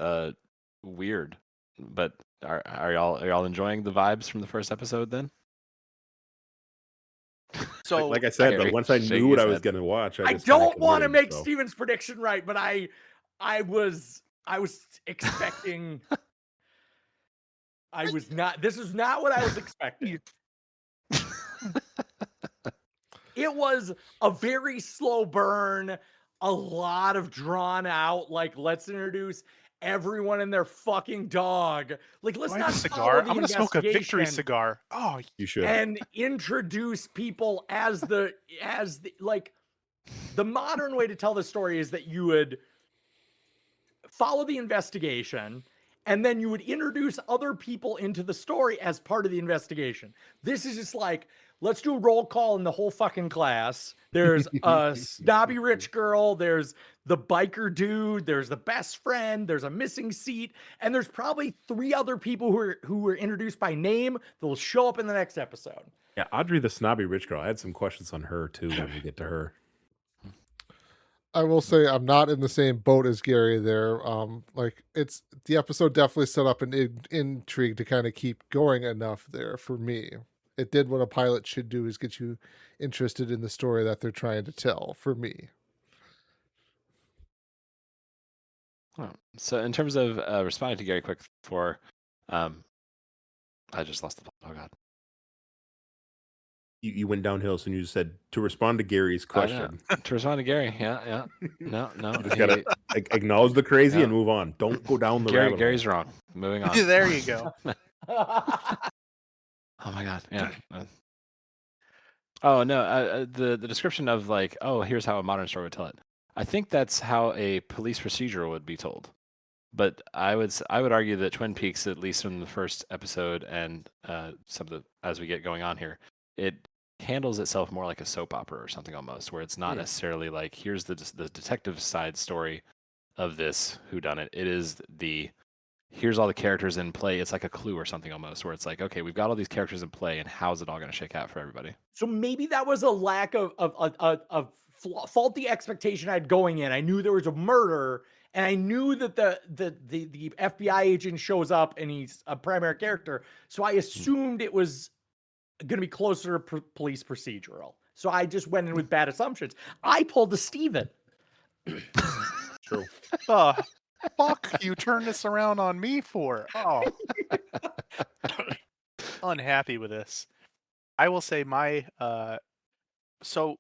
weird, but are y'all enjoying the vibes from the first episode then? So like I said, Gary but once I shaking knew what his I was head. going to watch, I just kinda don't want to committed, make so. Steven's prediction right, but I was expecting. I was not. This is not what I was expecting. It was a very slow burn, a lot of drawn out. Like, let's introduce everyone and their fucking dog. Like, let's do I have not a cigar. follow the I'm gonna smoke a victory investigation cigar. Oh, You should. and introduce people as the like. The modern way to tell the story is that you would follow the investigation and then you would introduce other people into the story as part of the investigation. This is just like, let's do a roll call in the whole fucking class. There's a snobby rich girl, there's the biker dude, there's the best friend, there's a missing seat, and there's probably 3 other people who were introduced by name that will show up in the next episode. Yeah, Audrey the snobby rich girl. I had some questions on her too when we get to her. I will say I'm not in the same boat as Gary there. Like it's the episode definitely set up an intrigue to kind of keep going enough there for me. It did what a pilot should do, is get you interested in the story that they're trying to tell for me. Oh, so in terms of responding to Gary quick for, I just lost the plot. Oh God. You went downhill, so you just said to respond to Gary's question. To respond to Gary, yeah. No. You just gotta acknowledge the crazy and move on. Don't go down the rabbit hole. Gary's wrong. Moving on. there you go. Oh my God, yeah. Oh no, the description of like, oh, here's how a modern story would tell it. I think that's how a police procedural would be told. But I would argue that Twin Peaks, at least in the first episode and some of the as we get going on here, it handles itself more like a soap opera or something almost, where it's not necessarily like here's the detective side story of this whodunit. It is here's all the characters in play. It's like a Clue or something almost, where it's like, okay, we've got all these characters in play, and how's it all going to shake out for everybody? So maybe that was a lack of faulty expectation I had going in. I knew there was a murder, and I knew that the FBI agent shows up and he's a primary character. So I assumed it was going to be closer to police procedural. So I just went in with bad assumptions. I pulled a Steven. True. Fuck you turn this around on me for? Oh. Unhappy with this. I will say my so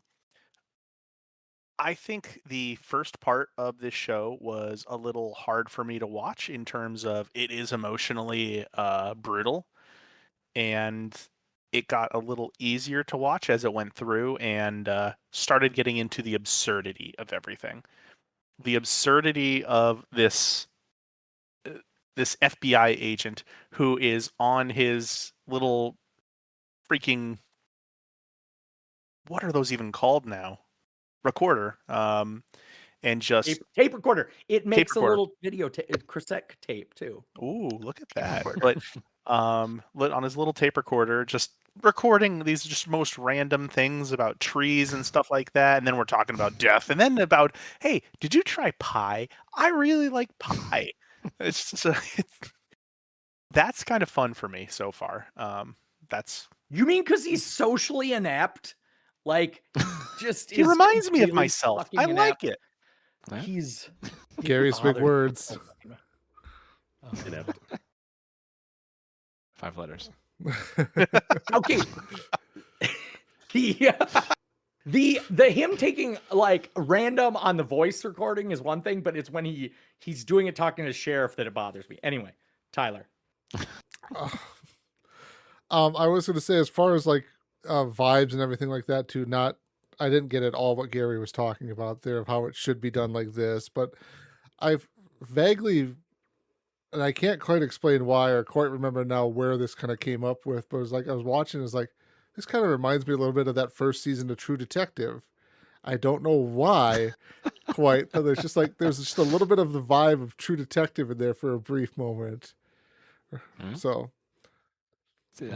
I think the first part of this show was a little hard for me to watch in terms of it is emotionally brutal, and it got a little easier to watch as it went through and started getting into the absurdity of everything. The absurdity of this FBI agent who is on his little freaking, what are those even called now? Recorder. And just tape recorder. It makes a little video cassette tape too. Ooh, look at that. But on his little tape recorder, just recording these just most random things about trees and stuff like that. And then we're talking about death, and then about, hey, did you try pie? I really like pie. It's just that's kind of fun for me so far. That's You mean because he's socially inept? Like, just he reminds me of myself. I like it. He's Gary's big words. Inept. 5 letters. Okay. The him taking like random on the voice recording is one thing, but it's when he's doing it talking to the sheriff that it bothers me. Anyway, Tyler. I was going to say, as far as like vibes and everything like that, too. I didn't get at all what Gary was talking about there of how it should be done like this, but I've vaguely, and I can't quite explain why or quite remember now where this kind of came up with, but it was like I was watching, it's like this kind of reminds me a little bit of that first season of True Detective. I don't know why quite, but it's just like there's just a little bit of the vibe of True Detective in there for a brief moment. So we're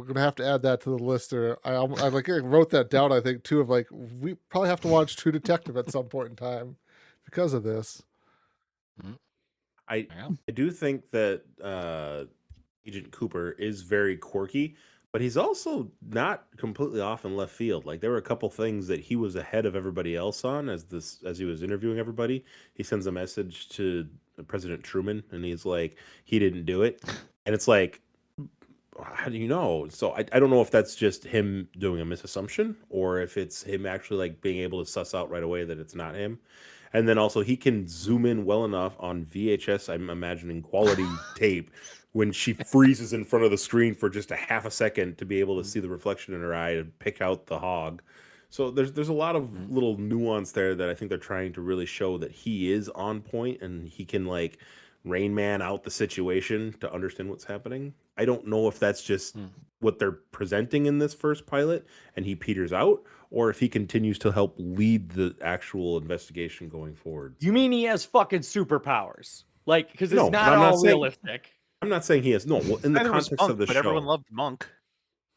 gonna have to add that to the list. There, I like I wrote that down. I think too of like we probably have to watch True Detective at some point in time because of this. I do think that Agent Cooper is very quirky, but he's also not completely off in left field. Like there were a couple things that he was ahead of everybody else on as he was interviewing everybody. He sends a message to President Truman, and he's like, he didn't do it, and it's like, how do you know? So I don't know if that's just him doing a misassumption or if it's him actually like being able to suss out right away that it's not him. And then also he can zoom in well enough on VHS, I'm imagining quality tape, when she freezes in front of the screen for just a half a second to be able to see the reflection in her eye and pick out the hog. So there's a lot of little nuance there that I think they're trying to really show that he is on point and he can like Rain Man out the situation to understand what's happening. I don't know if that's just what they're presenting in this first pilot and he peters out, or if he continues to help lead the actual investigation going forward. You mean he has fucking superpowers? Like, because it's No, not I'm not all saying- realistic. I'm not saying he has. No, well, in the Neither was context Monk, of the but show. everyone loved Monk.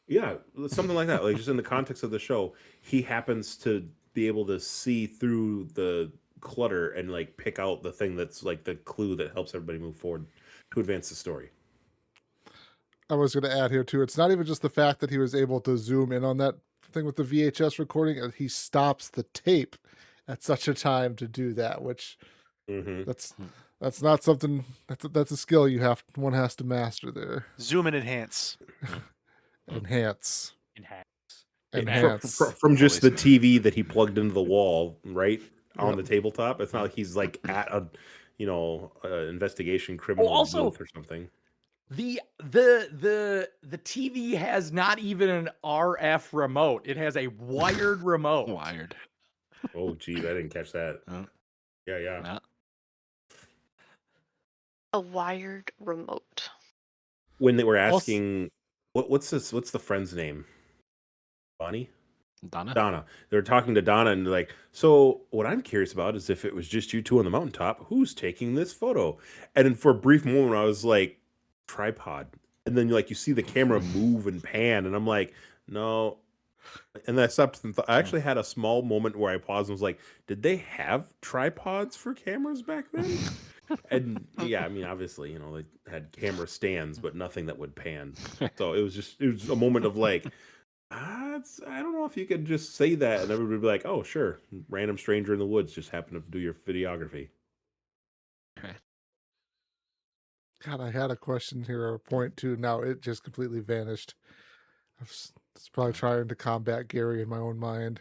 Yeah, something like that. Like just in the context of the show, he happens to be able to see through the clutter and like pick out the thing that's like the clue that helps everybody move forward to advance the story. I was going to add here too. It's not even just the fact that he was able to zoom in on that thing with the VHS recording, and he stops the tape at such a time to do that, which that's not something that's a skill one has to master there. Zoom and enhance. Enhance. Enhance. From just the TV that he plugged into the wall, right on the tabletop. It's not like he's like at a, investigation criminal also, booth or something. The TV has not even an RF remote. It has a wired remote. Wired. Oh, geez, I didn't catch that. Yeah. A wired remote. When they were asking, what's the friend's name? Bonnie? Donna. They were talking to Donna and they're like, so what I'm curious about is if it was just you two on the mountaintop, who's taking this photo? And then for a brief moment, I was like, tripod. And then you see the camera move and pan, and I'm like, no. And then I stopped and I actually had a small moment where I paused and was like, did they have tripods for cameras back then? And yeah, I mean, obviously, they had camera stands, but nothing that would pan. So it was a moment of like, I don't know if you could just say that and everybody would be like, oh, sure, random stranger in the woods just happened to do your videography. God, I had a question here or a point too. Now it just completely vanished. I was probably trying to combat Gary in my own mind.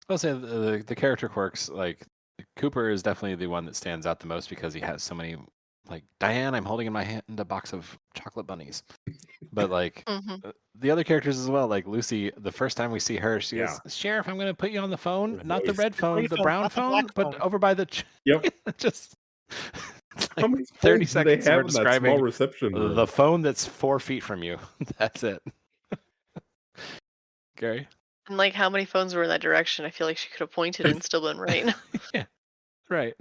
I'll say the character quirks, like Cooper is definitely the one that stands out the most because he has so many, like Diane, I'm holding in my hand a box of chocolate bunnies. But like the other characters as well, like Lucy, the first time we see her, she goes, Sheriff, I'm going to put you on the phone, not the red phone, the brown phone, but over by the... just... How many 30 seconds they seconds have we're in that describing small reception room? the phone that's 4 feet from you. That's it. Gary? And like how many phones were in that direction? I feel like she could have pointed and still been right. Yeah, right.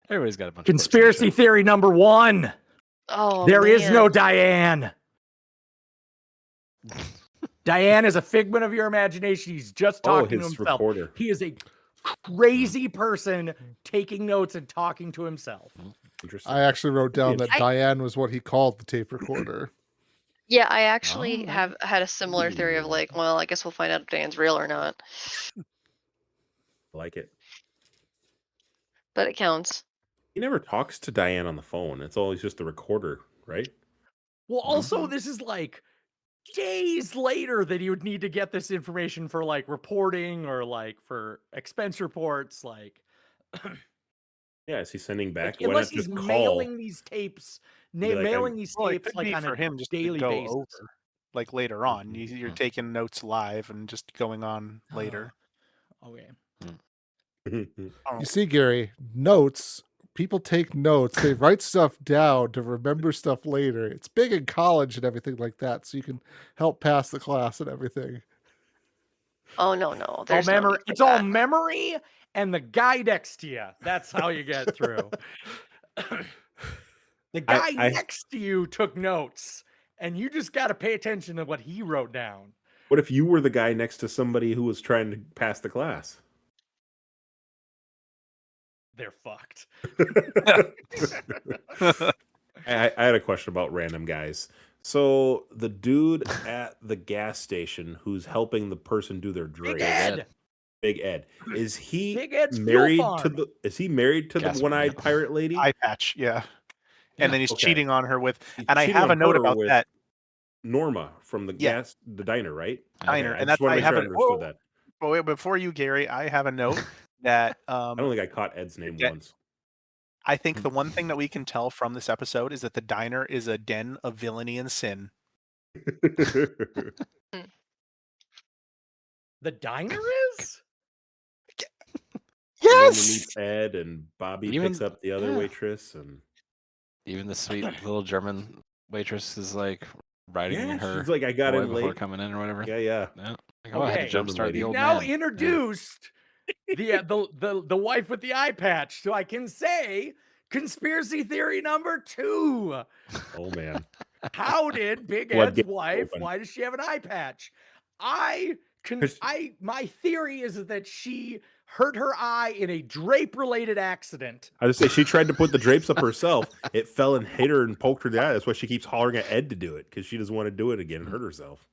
Everybody's got a bunch Conspiracy theory number 1. Oh, there is no Diane. Diane is a figment of your imagination. He's just talking to himself. Recorder. He is a crazy person taking notes and talking to himself. Interesting. I actually wrote down that Diane was what he called the tape recorder. Yeah, I actually have had a similar theory of like, well, I guess we'll find out if Diane's real or not. I like it. But it counts. He never talks to Diane on the phone. It's always just the recorder, right? Well, also, this is like days later that he would need to get this information for like reporting or like for expense reports. Like Yeah, is he sending back? Why unless not he's just call mailing these tapes, and be like, mailing these Well, it tapes could like be on a for him just to daily go basis. over, like later on. You're taking notes live and just going on later. Okay. You see, Gary, notes. People take notes. They write stuff down to remember stuff later. It's big in college and everything like that, so you can help pass the class and everything. Oh no, no, All there's no memory. need for It's all that. memory and the guy next to you. That's how you get through. The guy next to you took notes, and you just got to pay attention to what he wrote down. What if you were the guy next to somebody who was trying to pass the class? They're fucked. I had a question about random guys. So the dude at the gas station who's helping the person do their Big drink, Ed. Big Ed, is he Big Ed's fuel married to farm. the? Is he married to the Gas one-eyed farm, pirate lady? Eye patch, yeah. And then he's Okay. cheating on her with, He's and I cheating have a on note her about with that Norma from the Yeah. the diner, right? diner, Okay, I and just that's want I to make have sure I a understood that. But wait, before you, Gary, I have a note that I don't think I caught Ed's name that- once. I think the one thing that we can tell from this episode is that the diner is a den of villainy and sin. The diner is? Norma meets Ed, and Bobby Even- picks up the other yeah. waitress, and Even the sweet little German waitress is like riding her she's like, I got boy in before late. coming in or whatever. Yeah. Like, oh, I had to Okay. jumpstart the You've old now man. introduced the wife with the eye patch, so I can say conspiracy theory number 2. Oh man. How did Big Ed's Floodgates wife? open. Why does she have an eye patch? My theory is that she hurt her eye in a drape-related accident. I just say she tried to put the drapes up herself. It fell and hit her and poked her in the eye. That's why she keeps hollering at Ed to do it, because she doesn't want to do it again and hurt herself.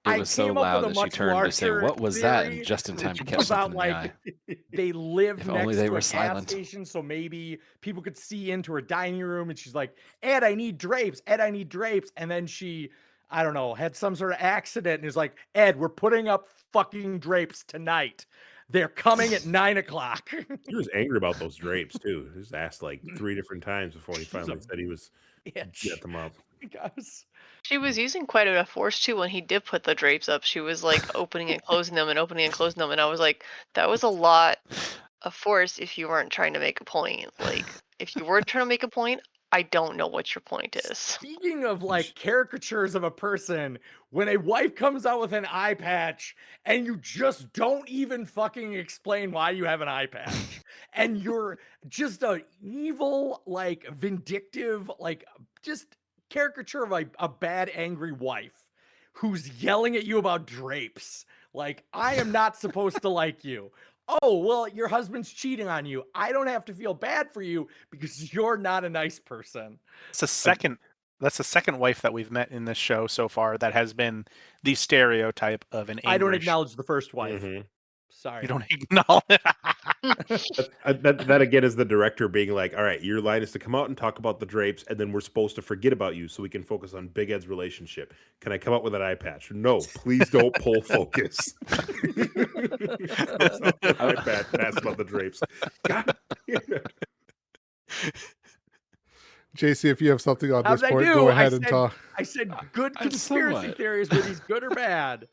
It was so came up loud with a that she much turned to say, larger "What was that?" theory And just in time to catch about something in the eye. they live If next only they to were a gas silent. station, so maybe people could see into her dining room, and she's like, Ed, I need drapes. Ed, I need drapes. And then she, I don't know, had some sort of accident and is like, Ed, we're putting up fucking drapes tonight. They're coming at 9 o'clock. He was angry about those drapes too. He was asked like 3 different times before he finally said he was get them up. Guys. She was using quite a bit of force too when he did put the drapes up. She was like opening and closing them and opening and closing them, and I was like, that was a lot of force if you weren't trying to make a point. Like, if you were trying to make a point, I don't know what your point is. Speaking of like caricatures of a person, when a wife comes out with an eye patch and you just don't even fucking explain why you have an eye patch, and you're just a evil, like vindictive, like just caricature of a bad, angry wife who's yelling at you about drapes. Like, I am not supposed to like you. Oh, well, your husband's cheating on you. I don't have to feel bad for you because you're not a nice person. That's the second wife that we've met in this show so far that has been the stereotype of an angry. I don't acknowledge the first wife. Mhm. Sorry. You don't acknowledge. That again is the director being like, all right, your line is to come out and talk about the drapes, and then we're supposed to forget about you so we can focus on Big Ed's relationship. Can I come up with an eye patch? No, please don't pull focus. Eye patch, pass about the drapes. God damn it. JC, if you have something on How this did I point, do? go ahead and talk. I said good conspiracy somewhat. theories. Were these good or bad?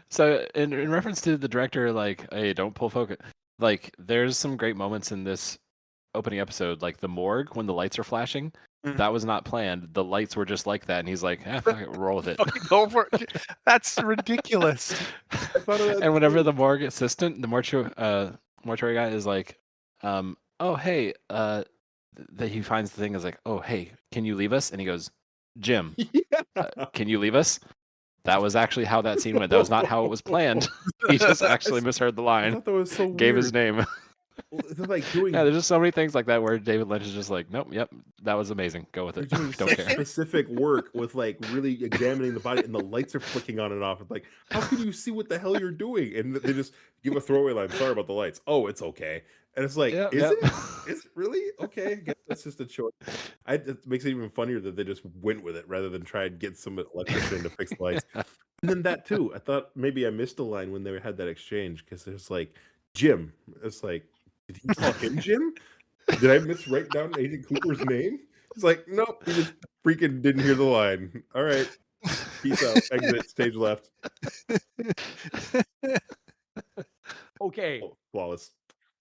So, in reference to the director, like, hey, don't pull focus. Like, there's some great moments in this opening episode, like the morgue when the lights are flashing. Mhm. That was not planned. The lights were just like that, and he's like, fuck it, roll with it. Fucking go for it. That's ridiculous. And whenever the morgue assistant, the mortuary guy is like, oh, hey, that he finds the thing is like, oh, hey, can you leave us? And he goes, Jim, can you leave us? That was actually how that scene went. That was not how it was planned. He just actually misheard the I line, thought that was so gave his weird. name. It's like doing Yeah, there's just so many things like that where David Lynch is just like, nope, yep, that was amazing. Go with it. They're doing Don't such care. specific work with like really examining the body, and the lights are flicking on and off. It's like, how can you see what the hell you're doing? And they just give a throwaway line. Sorry about the lights. Oh, it's okay. And it's like, Yep, is yep. it? Is it really? Okay, I guess that's just a choice. It makes it even funnier that they just went with it rather than try and get some electrician to fix the lights. And then that too, I thought maybe I missed a line when they had that exchange because there's like Jim. It's like, did he call him Jim? Did I miswrite down Agent Cooper's name? It's like, nope, he just freaking didn't hear the line. All right, peace out. Exit stage left. Okay, Oh, flawless.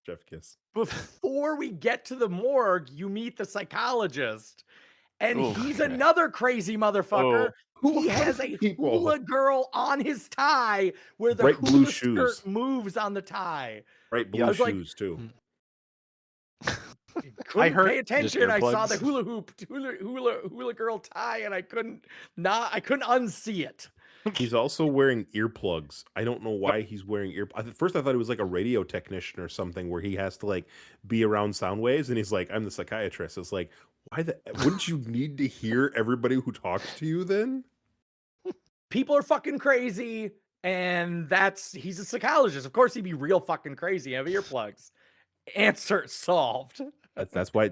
Chef kiss. before we get to the morgue, you meet the psychologist, and Ooh, he's okay. another crazy motherfucker. Oh. He How has many a people? hula girl on his tie where the Bright blue hula skirt shoes. moves on the tie. Bright I blue was like, shoes too. couldn't heard- pay Just attention. I saw the earplugs. hula girl tie, and I couldn't unsee it. He's also wearing earplugs. I don't know why he's wearing At first, I thought he was like a radio technician or something, where he has to like be around sound waves, and he's like, "I'm the psychiatrist." It's like, wouldn't you need to hear everybody who talks to you then? People are fucking crazy, and he's a psychologist. Of course, he'd be real fucking crazy. Have earplugs. Answer solved. That's why.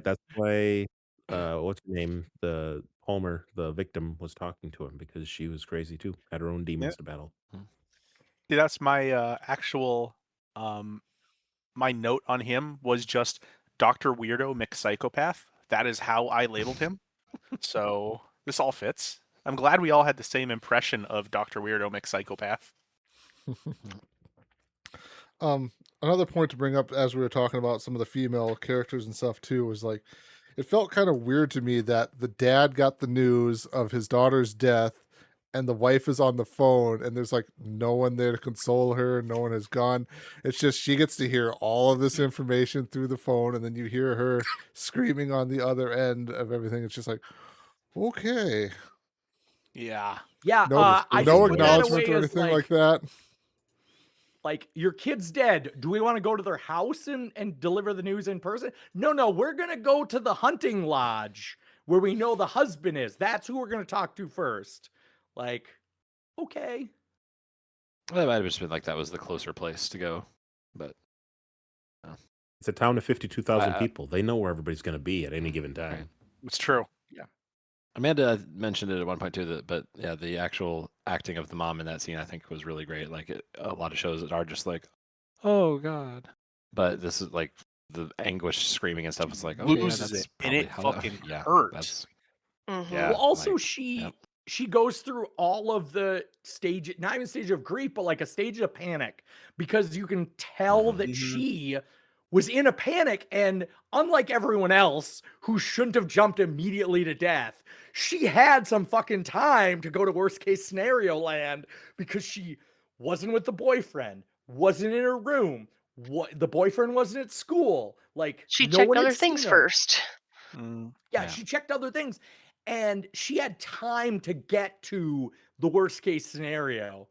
What's her name? The Palmer, the victim, was talking to him because she was crazy too. Had her own demons to battle. See, that's my actual my note on him was just Dr. Weirdo McPsychopath. That is how I labeled him. So this all fits. I'm glad we all had the same impression of Dr. Weirdo McPsychopath. Another point to bring up as we were talking about some of the female characters and stuff too was like, it felt kind of weird to me that the dad got the news of his daughter's death and the wife is on the phone and there's like no one there to console her. No one has gone. It's just she gets to hear all of this information through the phone and then you hear her screaming on the other end of everything. It's just like, okay. Yeah. Yeah, No, I no just put that acknowledgement away or as anything like that. like your kid's dead. Do we want to go to their house and deliver the news in person? No, we're gonna go to the hunting lodge where we know the husband is. That's who we're gonna talk to first. Like, okay. Well, it might have just been like that was the closer place to go, but It's a town of 52,000 I- people. They know where everybody's going to be at any given time. Right. It's true. Amanda mentioned it at one point too. But yeah, the actual acting of the mom in that scene I think was really great. Like a lot of shows that are just like, oh god, but this is like the anguish screaming and stuff. It's like, okay, yeah, Loses that's it, and it probably fucking yeah, hurts. That's Mhm. yeah. Well, also like, she goes through all of the stage, not even stage of grief, but like a stage of panic, because you can tell that Mhm. she was in a panic, and unlike everyone else who shouldn't have jumped immediately to death, she had some fucking time to go to worst case scenario land because she wasn't with the boyfriend, wasn't in her room, the boyfriend wasn't at school, like She no checked one had other seen things her. first. Mm. Yeah, Yeah. she checked other things, and she had time to get to the worst case scenario.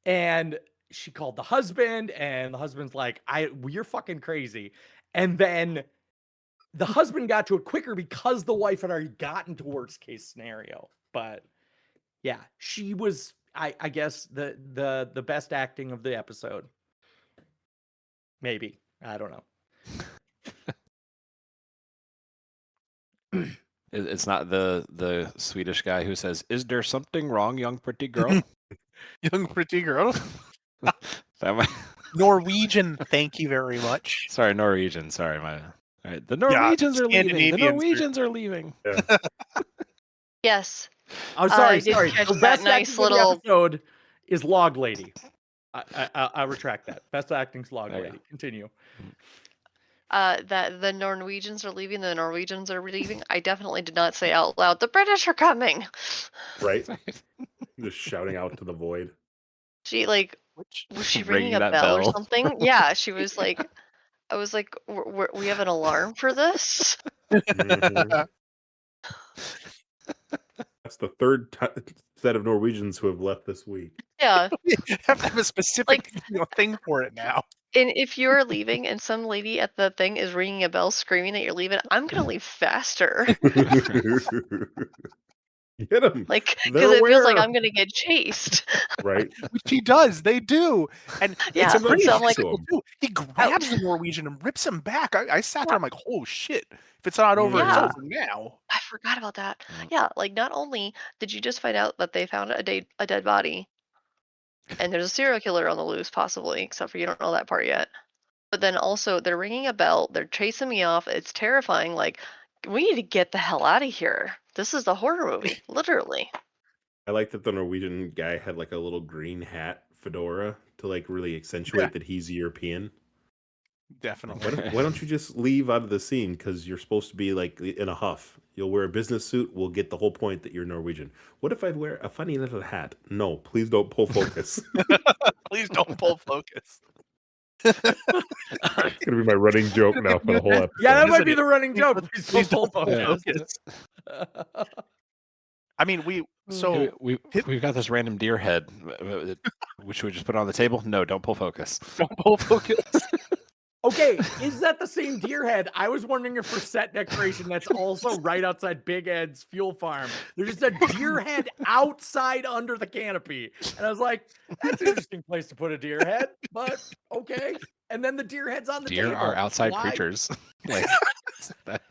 And she called the husband, and the husband's like, "You're fucking crazy." And then the husband got to it quicker because the wife had already gotten to worst case scenario. But yeah, she was, I guess, the best acting of the episode. Maybe, I don't know. It's not the Swedish guy who says, "Is there something wrong, young pretty girl?" Young pretty girl. That might... Norwegian, thank you very much. Sorry, Norwegian. Sorry, my. All right, the Norwegians are leaving. The Scandinavians are- Norwegians are leaving. Yes. Oh, sorry, I did sorry. catch The that best nice acting of the little- episode is Log Lady. I retract that. Best acting's Log Okay. Lady. Continue. That the Norwegians are leaving, the Norwegians are leaving. I definitely did not say out loud, the British are coming. Right? Just shouting out to the void. She like, Which was she Ringing ringing a that bell or bell. something? Yeah, she was like, I was like, we have an alarm for this? Mhm. That's the third set of Norwegians who have left this week. Yeah. have to have a specific thing for it now. And if you're leaving and some lady at the thing is ringing a bell screaming that you're leaving, I'm going to leave faster. Get them. Like, They're because it feels like aware. I'm gonna get chased. Right. Which he does. They do. And Yeah, it's pretty so I'm like, physical, too. He grabs the Norwegian and rips him back. I sat there, I'm like, oh, shit. If it's not over, it's Yeah. over now. I forgot about that. Mm. Yeah, like not only did you just find out that they found a dead body, and there's a serial killer on the loose, possibly, except for you don't know that part yet. But then also they're ringing a bell. They're chasing me off. It's terrifying. Like, we need to get the hell out of here. This is the horror movie, literally. I like that the Norwegian guy had like a little green hat fedora to like really accentuate that he's European. Definitely. Why don't you just leave out of the scene because you're supposed to be like in a huff? You'll wear a business suit. We'll get the whole point that you're Norwegian. What if I wear a funny little hat? No, please don't pull focus. Please don't pull focus. It's gonna be my running joke now for the whole episode. Yeah, that Isn't might be it? the running joke. Please don't pull focus. focus. I mean, we've got this random deer head, which we just put on the table. No, don't pull focus. don't pull focus. Okay, is that the same deer head? I was wondering if for set decoration that's also right outside Big Ed's fuel farm. There's just a deer head outside under the canopy. And I was like, that's an interesting place to put a deer head, but okay. And then the deer head's on the Deer table. are outside Why? creatures. Like, that-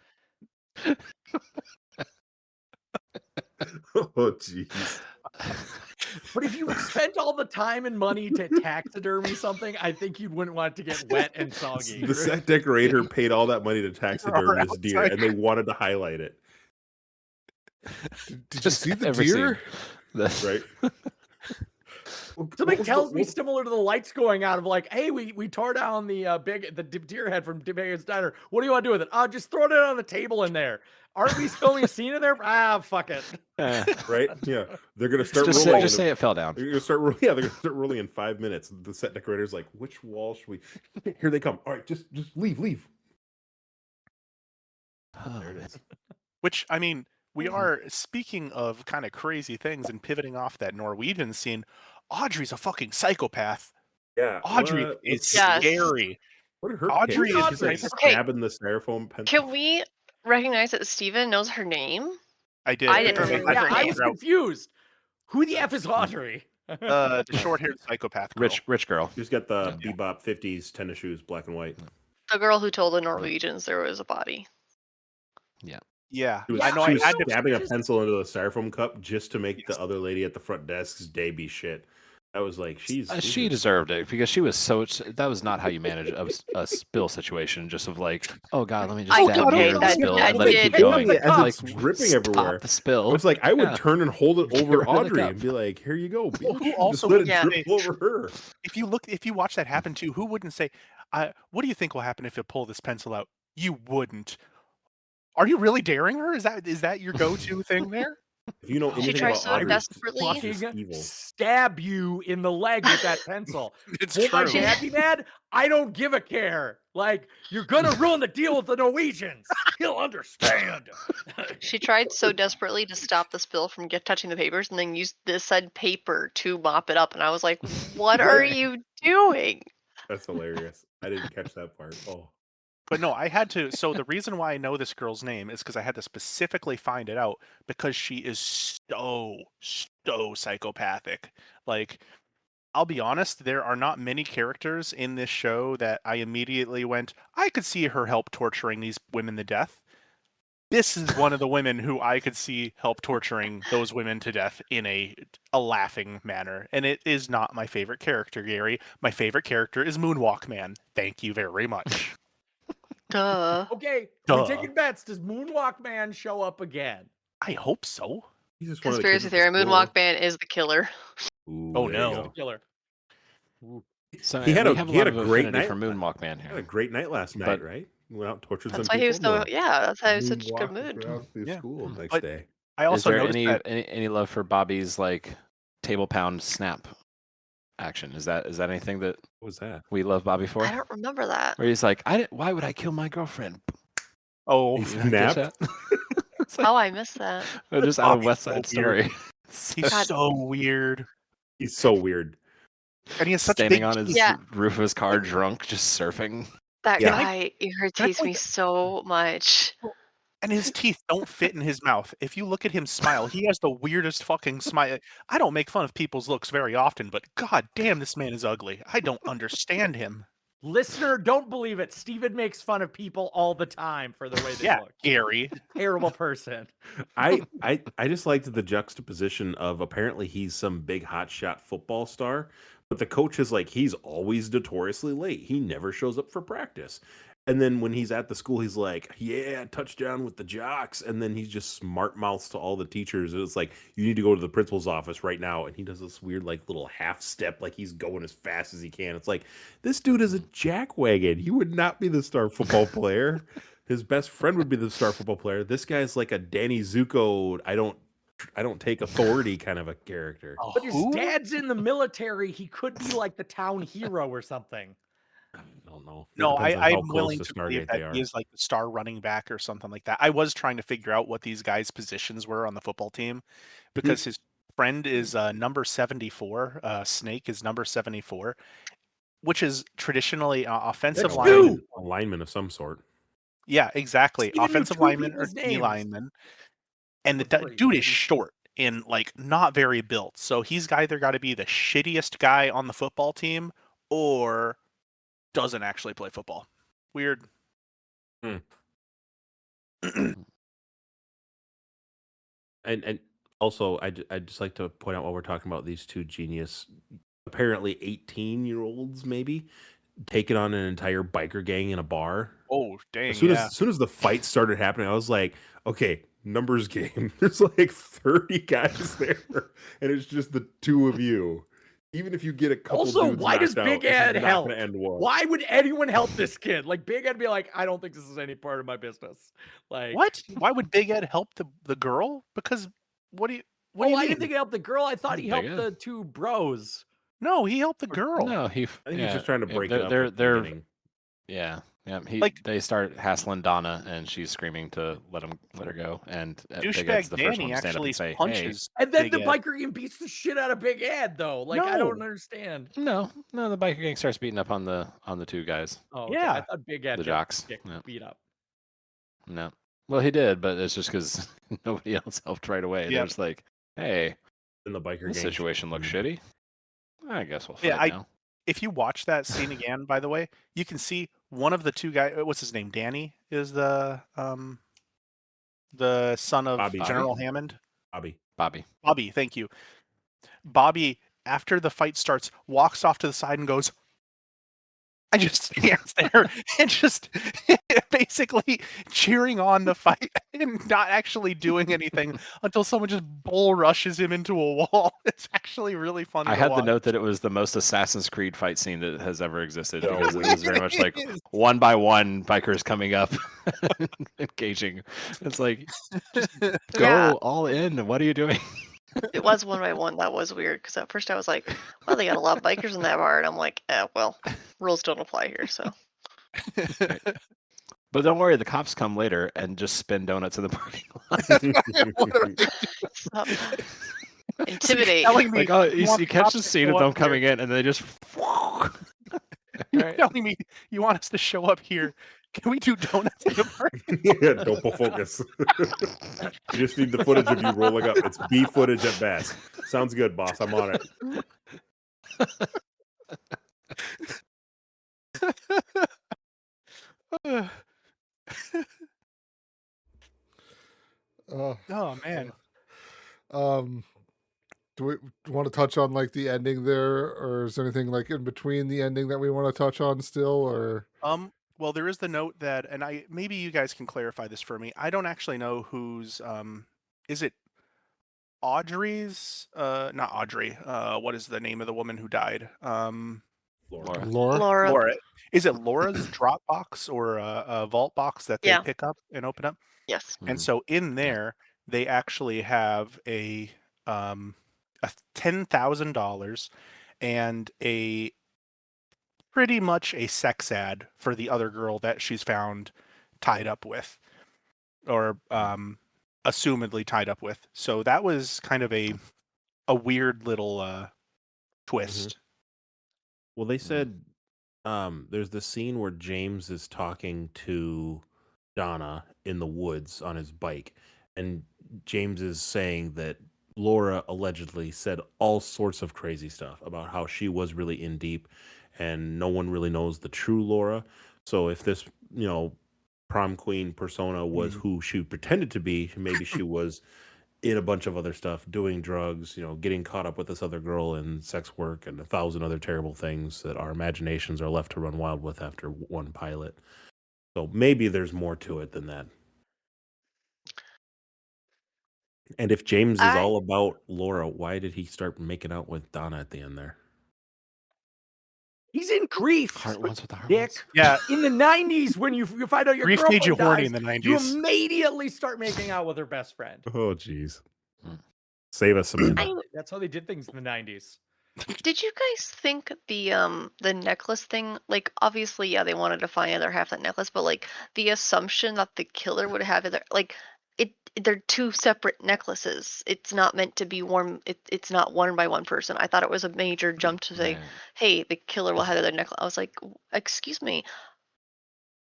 Oh jeez. But if you spent all the time and money to taxidermy something, I think you wouldn't want it to get wet and soggy. The set decorator paid all that money to taxiderm this deer, and they wanted to highlight it. Did you Just see the every deer? Right? Something tells me similar to the lights going out of like, hey, we tore down the deer head from Big Ed's Diner. What do you want to do with it? Just throw it on the table in there. Aren't we filming a scene in there? Fuck it. Right? Yeah. They're gonna start just rolling. say it fell down. They're gonna start rolling. Yeah, they're gonna start rolling in 5 minutes. The set decorator's like, which wall should we? Here they come. All right, just leave. There it is. Which, I mean, we are, speaking of kind of crazy things and pivoting off that Norwegian scene, Audrey's a fucking psychopath. Yeah. Audrey what- is Yes. scary. What are her Audrey picks? is She's like just- Okay. stabbing the styrofoam pencil. Can we recognize that Steven knows her name? I did. I didn't remember Yeah, her I name. was confused. Who the F is Audrey? The short-haired psychopath girl. Rich girl. She's got the bebop 50s tennis shoes, black and white. The girl who told the Norwegians there was a body. Yeah, She was, I know. she I was had to. stabbing a pencil into the styrofoam cup just to make the other lady at the front desk's day be shit. I was like, she deserved it because she was so. That was not how you manage a spill situation. Just of like, oh god, let me just I stab okay, here and that- spill that and let it did- keep going. As Like, it's dripping stop everywhere. the spill. I was like, I would Yeah. turn and hold it Get over rid of the Audrey cup. and be like, here you go, Well, bitch. who also Just let it wouldn't drip say- over her. If you watch that happen too, who wouldn't say, "What do you think will happen if you pull this pencil out?" You wouldn't. Are you really daring her? Is that your go-to thing there? If you know She anything tries about so Audrey, desperately. she's Fucking evil. stab you in the leg with that pencil. It's Will my true. dad be mad? I don't give a care. Like, you're gonna ruin the deal with the Norwegians. He'll understand. She tried so desperately to stop the spill from touching the papers, and then used this said paper to mop it up. And I was like, "What are you doing?" That's hilarious. I didn't catch that part. Oh, But no, I had to. So the reason why I know this girl's name is because I had to specifically find it out because she is so psychopathic. Like, I'll be honest, there are not many characters in this show that I immediately went, I could see her help torturing these women to death. This is one of the women who I could see help torturing those women to death in a laughing manner. And it is not my favorite character, Gary. My favorite character is Moonwalk Man. Thank you very much. Duh. Okay, Duh. we taking bets. Does Moonwalk Man show up again? I hope so. he's just one of the Conspiracy kids theory: at the Moonwalk school. Man is the killer. Ooh, Oh, there you no. go. Killer. So He had we a- have he had lot a of great affinity night. for Moonwalk Man He had a here. great night last night, But- right? Went out and tortured That's some why he was people. so. Yeah, that's why he was such a good Moonwalk mood. around through Yeah. school. Next But- day. I Is also there noticed that any love for Bobby's like table pound snap action? Is that anything that What was that? we love Bobby for? I don't remember that. Where he's like, why would I kill my girlfriend? oh, He You know, catch snapped? that? It's like, Oh, I missed that. just out of Bobby's West so Side weird. Story. he's God. so weird. He's so weird. And he has such Standing big on his teeth. Yeah. roof of his car, drunk, just surfing. That Yeah. guy irritates me like- so much. And his teeth don't fit in his mouth. If you look at him smile, he has the weirdest fucking smile. I don't make fun of people's looks very often, but god damn, this man is ugly. I don't understand him. Listener, don't believe it. Steven makes fun of people all the time for the way they Yeah, look. Gary. Terrible person. I just liked the juxtaposition of apparently he's some big hotshot football star, but the coach is like he's always notoriously late. He never shows up for practice. And then when he's at the school, he's like, "Yeah, touchdown with the jocks." And then he's just smart mouths to all the teachers. And it's like, "You need to go to the principal's office right now." And he does this weird, like, little half step, like he's going as fast as he can. It's like, this dude is a jackwagon. He would not be the star football player. His best friend would be the star football player. This guy's like a Danny Zuko. I don't take authority kind of a character. Oh, But his who? dad's in the military. He could be like the town hero or something. I don't know. It No, depends on how I'm close willing to to believe Stargate that they he are. is like the star running back or something like that. I was trying to figure out what these guys' positions were on the football team because his friend is number 74. Snake is number 74, which is traditionally offensive That's lineman. two. A lineman of some sort. Yeah, exactly. Steven knew Offensive two lineman or people's D names. lineman. And the Or three, dude is maybe. short and like not very built. So he's either got to be the shittiest guy on the football team or doesn't actually play football. Weird. And also, I'd just like to point out while we're talking about these two genius, apparently 18-year-olds maybe, taking on an entire biker gang in a bar. Oh, dang, As soon yeah. as the fight started happening, I was like, okay, numbers game. There's like 30 guys there, and it's just the two of you. Even if you get a couple Also, dudes why does knocked Big out, this is Ed not help? gonna end well. Why would anyone help this kid? Like Big Ed be like, I don't think this is any part of my business. Like What? Why would Big Ed help the girl? Because what do you Oh, mean? I didn't think he helped the girl. I thought he Big helped Ed. the two bros. No, he helped the girl. No, I think he's just trying to break it up. They're at the beginning. yeah. Like- They start hassling Donna, and she's screaming to let her go. And Big Ed's Douchebag the first one Danny to stand up actually and say, "Hey, punches. And then Big the Ed. biker even beats the shit out of Big Ed, though. Like I don't No. understand. no." The biker gang starts beating up on the two guys, Oh, okay. Yeah. I thought Big Ed the got jocks. kicked, Yeah. beat up. No, well, he did, but it's just because nobody else helped right away. Yep. They're just like, "Hey, In the biker this gang situation looks shitty. I guess we'll Yeah, fight now." if you watch that scene again, by the way, you can see one of the two guys. What's his name? Danny is the son of Bobby. General Hammond. Bobby. Bobby, thank you. Bobby, after the fight starts, walks off to the side and goes, I just stands there and just basically cheering on the fight and not actually doing anything until someone just bull rushes him into a wall. It's actually really funny. I to had the watch. note that it was the most Assassin's Creed fight scene that has ever existed No, because it was very much like It is. one by one bikers coming up, engaging. It's like, just go Yeah. all in. What are you doing? It was one by one. That was weird because at first I was like, well, they got a lot of bikers in that bar. And I'm like, well, rules don't apply here. So But don't worry, the cops come later and just spin donuts in the parking lot. stop. Intimidate. telling me Like, oh, you you want catch cops the to scene show of them up here. coming in and they just. You're Right. telling me you want us to show up here. Can we do donuts in the park? Yeah, don't pull focus. You just need the footage of you rolling up. It's B footage at best. Sounds good, boss. I'm on it. Oh man. Do we want to touch on like the ending there, or is there anything like in between the ending that we want to touch on still, or Well, there is the note that, and maybe you guys can clarify this for me. I don't actually know whose. Is it Audrey's? Not Audrey. What is the name of the woman who died? Laura. Laura? Laura. Is it Laura's drop box or a vault box that they Yeah. pick up and open up? Yes. And so in there, they actually have a $10,000 and a pretty much a sex ad for the other girl that she's found tied up with, or assumedly tied up with. So that was kind of a weird little twist. Well, they said there's the scene where James is talking to Donna in the woods on his bike. And James is saying that Laura allegedly said all sorts of crazy stuff about how she was really in deep and no one really knows the true Laura. So if this, prom queen persona was who she pretended to be, maybe she was in a bunch of other stuff, doing drugs, getting caught up with this other girl in sex work and 1,000 other terrible things that our imaginations are left to run wild with after one pilot. So maybe there's more to it than that. And if James is I all about Laura, why did he start making out with Donna at the end there? He's in grief. Heart wants what the heart Dick. wants. Yeah, In the 90s, when you find out your grief made you girlfriend horny dies, in the you 90s. immediately start making out with her best friend. Oh, jeez. Hmm. Save us, Amanda. That's how they did things in the 90s. Did you guys think the necklace thing, like, obviously, yeah, they wanted to find the other half of that necklace, but like the assumption that the killer would have it, like, they're two separate necklaces. It's not meant to be worn. It's not worn by one person. I thought it was a major jump to say, Right. hey, the killer will have their necklace. I was like, excuse me.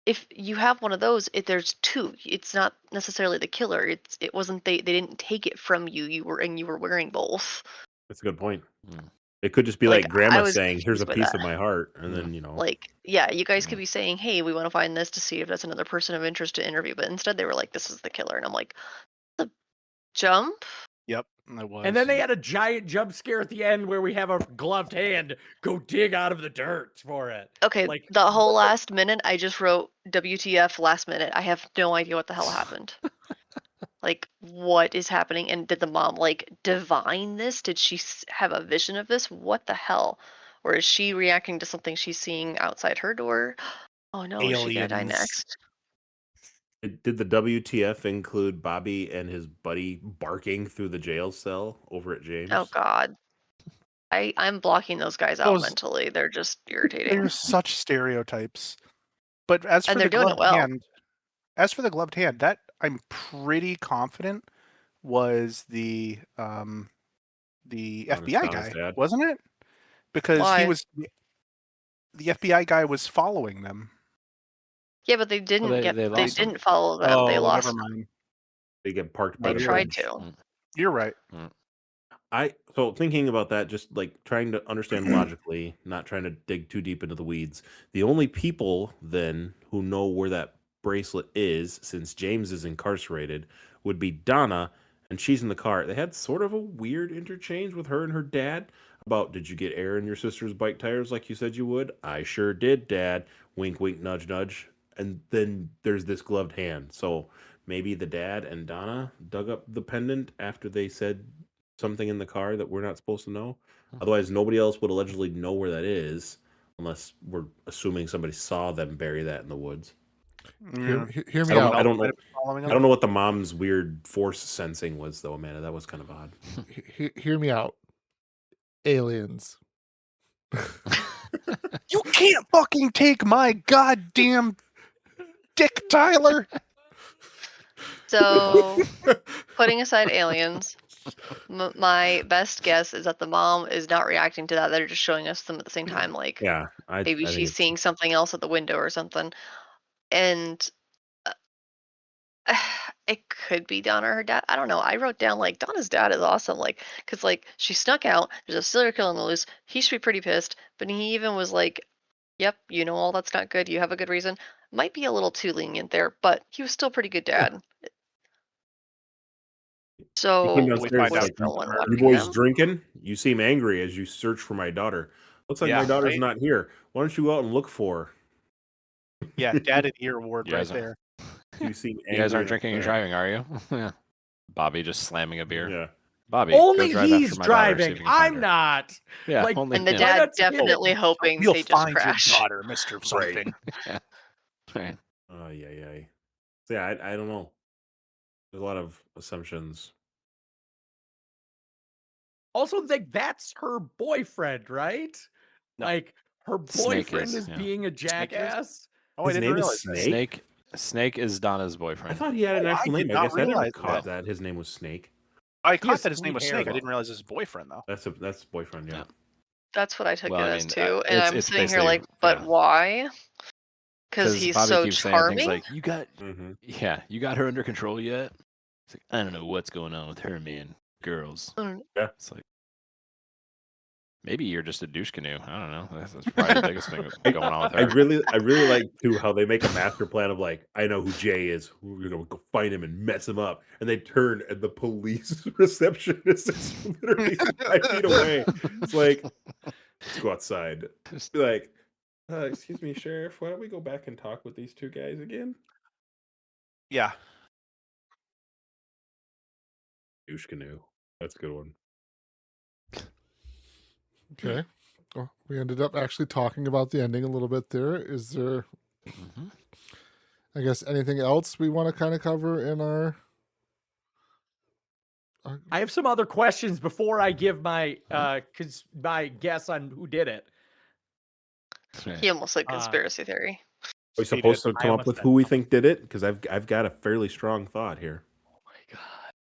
If you have one of those, there's two. It's not necessarily the killer. It wasn't they didn't take it from you. You were wearing both. That's a good point. Hmm. It could just be Like, like I grandma was saying, here's a confused by piece that. of my heart. And Yeah. then, Like, yeah, you guys could Yeah. be saying, hey, we want to find this to see if that's another person of interest to interview. But instead they were like, this is the killer. And I'm like, the jump? Yep, it was. And then they had a giant jump scare at the end where we have a gloved hand go dig out of the dirt for it. Okay, Like, the whole last minute, I just wrote WTF last minute. I have no idea what the hell happened. Like, what is happening? And did the mom, like, divine this? Did she have a vision of this? What the hell? Or is she reacting to something she's seeing outside her door? Oh no, is she gonna die Aliens. next? did the WTF include Bobby and his buddy barking through the jail cell over at James? Oh god. I'm blocking those guys out Those mentally. They're just irritating. they're such stereotypes. But as And for they're the doing it gloved well. hand, that I'm pretty confident was the FBI Donna's guy, dad. wasn't it? Because Why? the FBI guy was following them. Yeah, but they didn't they they lost them. didn't follow them. They Oh, lost never them. mind. They get parked by They the tried bridge. to. You're right. So thinking about that, just like trying to understand logically, not trying to dig too deep into the weeds. The only people then who know where that bracelet is, since James is incarcerated, would be Donna, and she's in the car. They had sort of a weird interchange with her and her dad about, did you get air in your sister's bike tires like you said you would? I sure did, Dad. Wink, wink, nudge, nudge. And then there's this gloved hand. So maybe the dad and Donna dug up the pendant after they said something in the car that we're not supposed to know. Otherwise, nobody else would allegedly know where that is, unless we're assuming somebody saw them bury that in the woods. Yeah. Hear me I don't, out. I don't Might know. have been following I them. don't know what the mom's weird force sensing was, though, Amanda. That was kind of odd. Hear me out. Aliens. You can't fucking take my goddamn dick, Tyler. So, putting aside aliens, my best guess is that the mom is not reacting to that. They're just showing us them at the same time. Like, Yeah, maybe she's seeing something else at the window or something. And it could be Donna or her dad. I don't know. I wrote down, like, Donna's dad is awesome. Like, because, like, she snuck out. There's a serial killer on the loose. He should be pretty pissed. But he even was like, yep, you know all that's not good. You have a good reason. Might be a little too lenient there, but he was still pretty good dad. So, came We downstairs find was out like, no one you watching boys them? drinking? You seem angry as you search for my daughter. Looks like Yeah, my daughter's right? not here. Why don't you go out and look for her? Yeah, dad and ear ward You right guys are- there. You seem angry. You guys aren't and drinking and upset. driving, are you? Yeah. Bobby just slamming a beer. Yeah. Bobby, only go drive he's after my daughter, see driving. if you can find I'm her. not. Yeah, like- only And the him. Why dad not get it? definitely hoping You'll they just find crash. your daughter, Mr. Something. Yeah. Right. Oh, yeah. So, yeah, I don't know. There's a lot of assumptions. Also, like, that's her boyfriend, right? No. Like, her Snake boyfriend is, is yeah. being a Snake is? jackass. Oh, I His didn't name is realize that. Snake? Snake is Donna's I boyfriend. thought he had an Oh, I actual did name. I not guess I never realize caught that. that. His name was Snake. I He caught has that his name sweet was hair, Snake. I though. didn't realize his boyfriend though. That's boyfriend, yeah. Yeah. That's what I took Well, it I as mean, too. And it's- I'm it's sitting here basically- like, but yeah. why? Because he's Bobby so keeps saying things charming. like, Mm-hmm. you got her under control yet? It's like, I don't know what's going on with her, man. Girls. Mm. It's like, maybe you're just a douche canoe. I don't know. That's probably the biggest thing going on with I her. really like too how they make a master plan of like, I know who Jay is. We're gonna go find him and mess him up. And they turn and the police receptionist is literally 5 feet away. It's like, let's go outside. Just- Be like, excuse me, Sheriff, why don't we go back and talk with these two guys again? Yeah. Douche canoe. That's a good one. Okay. Well, we ended up actually talking about the ending a little bit there. Is there, Mhm. I guess, anything else we want to kind of cover in our I have some other questions before I give my my guess on who did it. He almost said conspiracy theory. Are we He supposed did. to I come up almost with said who we think did it? Because I've got a fairly strong thought here. Oh my god.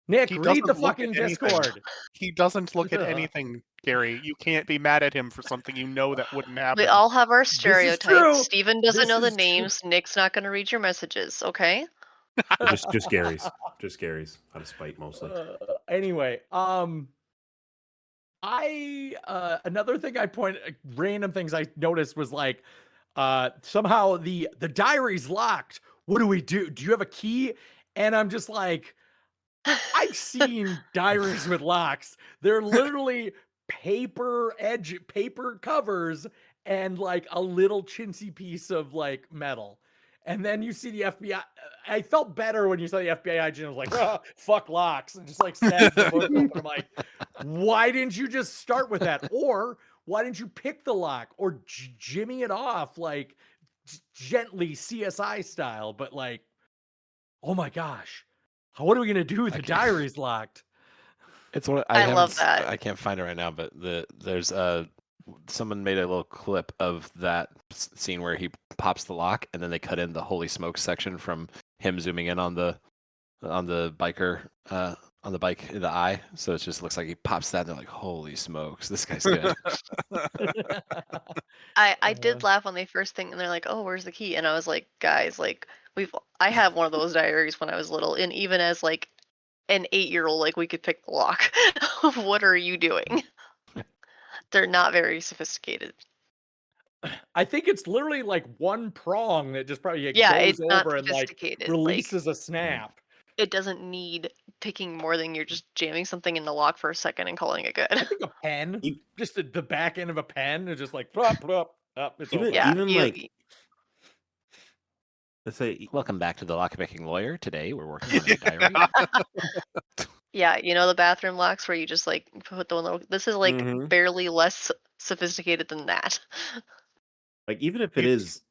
Nick, He read the doesn't look at fucking anything. Discord. He doesn't look at Ugh. anything, Gary. You can't be mad at him for something you know that wouldn't happen. We all have our is stereotypes. true. Steven doesn't This know the is true. names. Nick's not going to read your messages, okay? Just Gary's. Just Gary's. Out of spite mostly. Anyway, I another thing random things I noticed was like somehow the diary's locked. What do we do? Do you have a key? And I'm just like, I've seen diaries with locks. They're literally paper covers and like a little chintzy piece of like metal. And then you see the FBI. I felt better when you saw the FBI agent was like, oh, fuck locks, and just like snaps the book open. I'm like, why didn't you just start with that? Or why didn't you pick the lock or jimmy it off like gently CSI style? But like, oh my gosh, what are we gonna do? The diary's locked. It's what I love that. I can't find it right now, but there's someone made a little clip of that scene where he pops the lock, and then they cut in the holy smokes section from him zooming in on the biker on the bike in the eye. So it just looks like he pops that, and they're like, "Holy smokes, this guy's good." I did laugh when they first think, and they're like, "Oh, where's the key?" And I was like, "Guys, like I have one of those diaries when I was little, and even as like an 8-year-old, like we could pick the lock. What are you doing?" They're not very sophisticated. I think it's literally like one prong that just probably Yeah, goes it's not over and like sophisticated. releases a snap. It doesn't need picking more than you're just jamming something in the lock for a second and calling it good. I think a pen, E- just the back end of a pen, is just like plop, plop, up. It's Even open. Yeah, even like let's say Welcome back to the Lockpicking Lawyer. Today we're working on a diary. yeah, you know the bathroom locks where you just like put the one little. This is like Mhm. barely less sophisticated than that. like even if it It's- is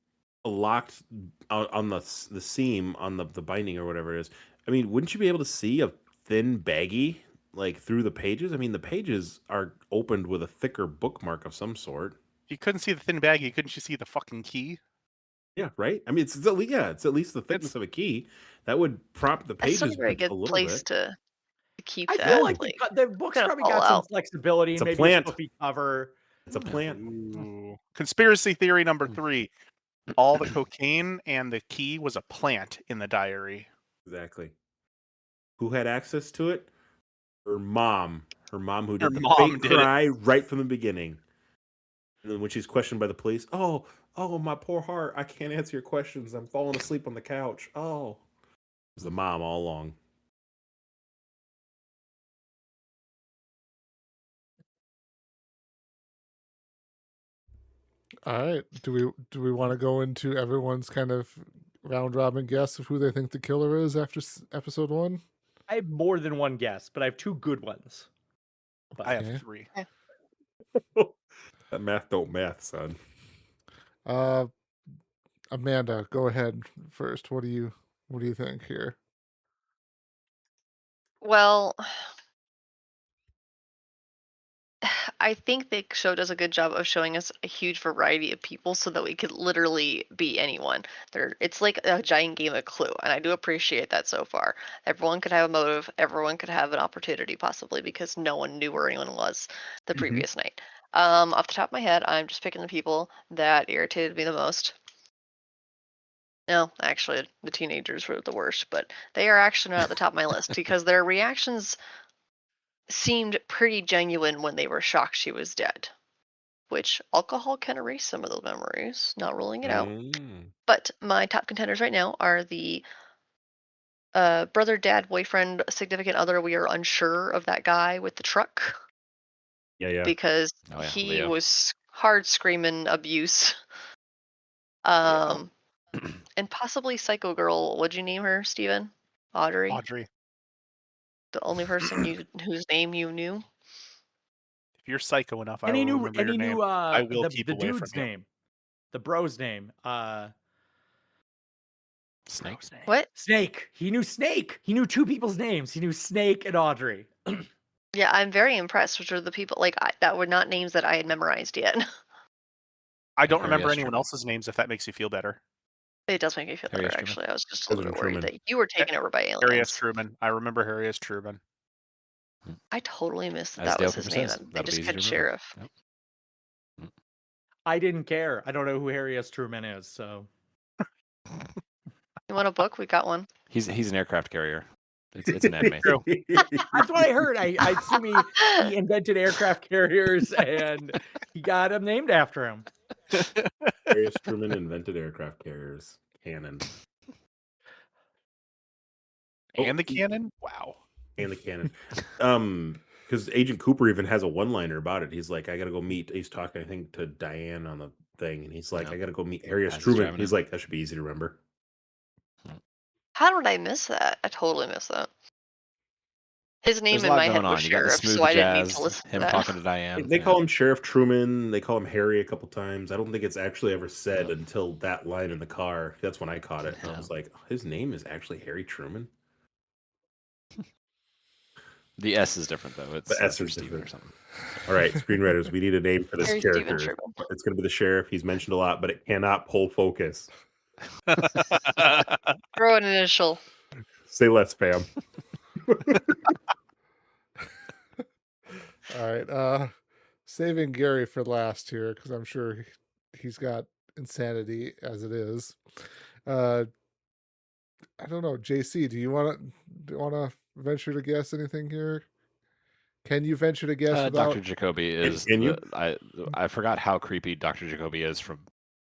locked on the seam on the binding or whatever it is, I mean, wouldn't you be able to see a thin baggie like through the pages? I mean, the pages are opened with a thicker bookmark of some sort. You couldn't see the thin baggie. Couldn't you see the fucking key? Yeah, right. I mean, it's at least the thickness of a key that would prop the That's not pages a very a good little place bit. to keep I that. feel like the book's gonna probably fall got some out. flexibility. It's a Maybe plant. a fluffy cover. It's a plant. Ooh. Conspiracy theory number 3. All the cocaine and the key was a plant in the diary. Exactly. Who had access to it? Her mom. Her mom, who Her did the mom fake did it. cry right from the beginning. And then when she's questioned by the police, oh, my poor heart, I can't answer your questions. I'm falling asleep on the couch. Oh, it was the mom all along. All right. Do we want to go into everyone's kind of round robin guess of who they think the killer is after episode 1? I have more than one guess, but I have 2 good ones. But I have Okay. 3. That math don't math, son. Amanda, go ahead first. What do you think here? Well, I think the show does a good job of showing us a huge variety of people so that we could literally be anyone. It's like a giant game of Clue, and I do appreciate that so far. Everyone could have a motive, everyone could have an opportunity possibly because no one knew where anyone was the previous night. Off the top of my head, I'm just picking the people that irritated me the most. No, actually, the teenagers were the worst, but they are actually not at the top of my list because their reactions seemed pretty genuine when they were shocked she was dead. Which alcohol can erase some of those memories, not ruling it out. Mm. But my top contenders right now are the brother, dad, boyfriend, significant other. We are unsure of that guy with the truck Yeah. because Oh, yeah, he Leo. was hard screaming abuse. Yeah. And possibly Psycho Girl. What'd you name her, Steven? Audrey? Audrey, The only person whose name you knew? if you're psycho enough, I And he will knew remember your name. I will keep the away from dude's you. name. The bro's name. Snake. Bro's name. What? Snake. He knew Snake. He knew two people's names. He knew Snake and Audrey. Yeah, I'm very impressed, which are the people that were not names that I had memorized yet. I don't Harry remember S. anyone Truman. else's names, if that makes you feel better. It does make me feel Harry better, S. Truman. actually. I was just a President little bit worried Truman. that you were taken over by Harry S. aliens. Truman. I remember Harry S. Truman. I totally missed that As that Dale was his Cooper name. says, They that'll be just easy had to remember. sheriff. Yep. I didn't care. I don't know who Harry S. Truman is, so. You want a book? We got one. He's an aircraft carrier. It's an anime. True. That's what I heard. I assume he invented aircraft carriers and he got them named after him. Harry S. Truman invented aircraft carriers. Canon. And the cannon? Wow. And the cannon. Because Agent Cooper even has a one-liner about it. He's like, I gotta go meet. He's talking, I think, to Diane on the thing, and he's like, Yep. I gotta go meet Harry S. As he's Truman. driving He's in. like, that should be easy to remember. How did I miss that? I totally missed that. His name There's a in lot my going head was on. You got the Sheriff, smooth so I didn't need jazz, to listen to him that. talking to Diane. They yeah. call him Sheriff Truman. They call him Harry a couple times. I don't think it's actually ever said until that line in the car. That's when I caught it. And I Yeah. was like, oh, his name is actually Harry Truman? The S is different though. It's The S for is Steven different. or something. All right, screenwriters, we need a name for this Harry Steven character. Truman. It's going to be the sheriff. He's mentioned a lot, but it cannot pull focus. Throw an initial. Say less, Pam. All right. Saving Gary for last here because I'm sure he's got insanity as it is. I don't know, JC. Do you want to venture to guess anything here? Can you venture to guess without? Dr. Jacoby is. Can you? I forgot how creepy Dr. Jacoby is from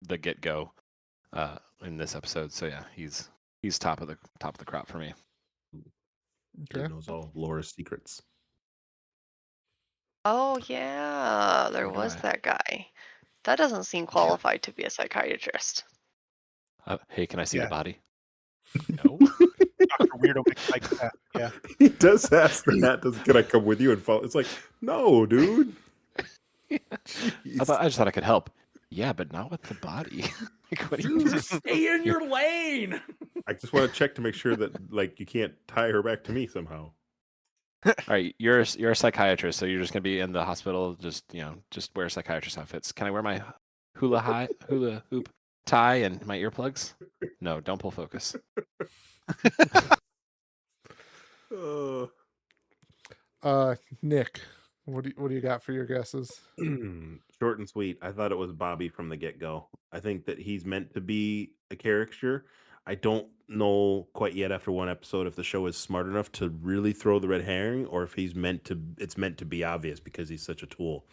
the get go in this episode. So yeah, he's top of the crop for me. He Okay. knows all of Laura's secrets. Oh yeah, there So do was I. that guy. That doesn't seem qualified to be a psychiatrist. Hey, can I see Yeah. the body? No. Dr. Weirdo McPsychopath. Yeah. He does ask that. Can I come with you and follow? It's like, no, dude. I just thought I could help. Yeah, but not with the body. Like, what do you Dude, stay in your lane. I just want to check to make sure that you can't tie her back to me somehow. All right, you're a psychiatrist, so you're just gonna be in the hospital. Just wear psychiatrist outfits. Can I wear my hula hoop tie and my earplugs? No, don't pull focus. Nick, what do you got for your guesses? Short and sweet. I thought it was Bobby from the get-go. I think that he's meant to be a caricature. I don't know quite yet after one episode if the show is smart enough to really throw the red herring or if it's meant to be obvious because he's such a tool.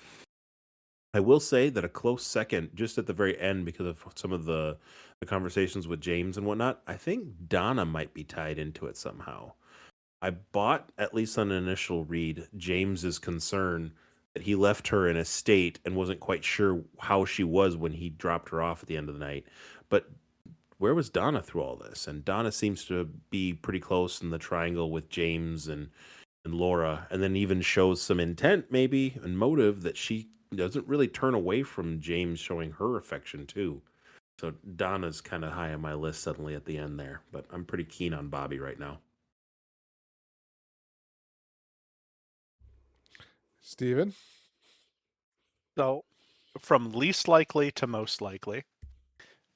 I will say that a close second, just at the very end, because of some of the conversations with James and whatnot, I think Donna might be tied into it somehow. I bought, at least on an initial read, James's concern that he left her in a state and wasn't quite sure how she was when he dropped her off at the end of the night. But where was Donna through all this? And Donna seems to be pretty close in the triangle with James and Laura, and then even shows some intent, maybe, and motive that she doesn't really turn away from James showing her affection too. So Donna's kind of high on my list suddenly at the end there, but I'm pretty keen on Bobby right now. Steven? So, from least likely to most likely,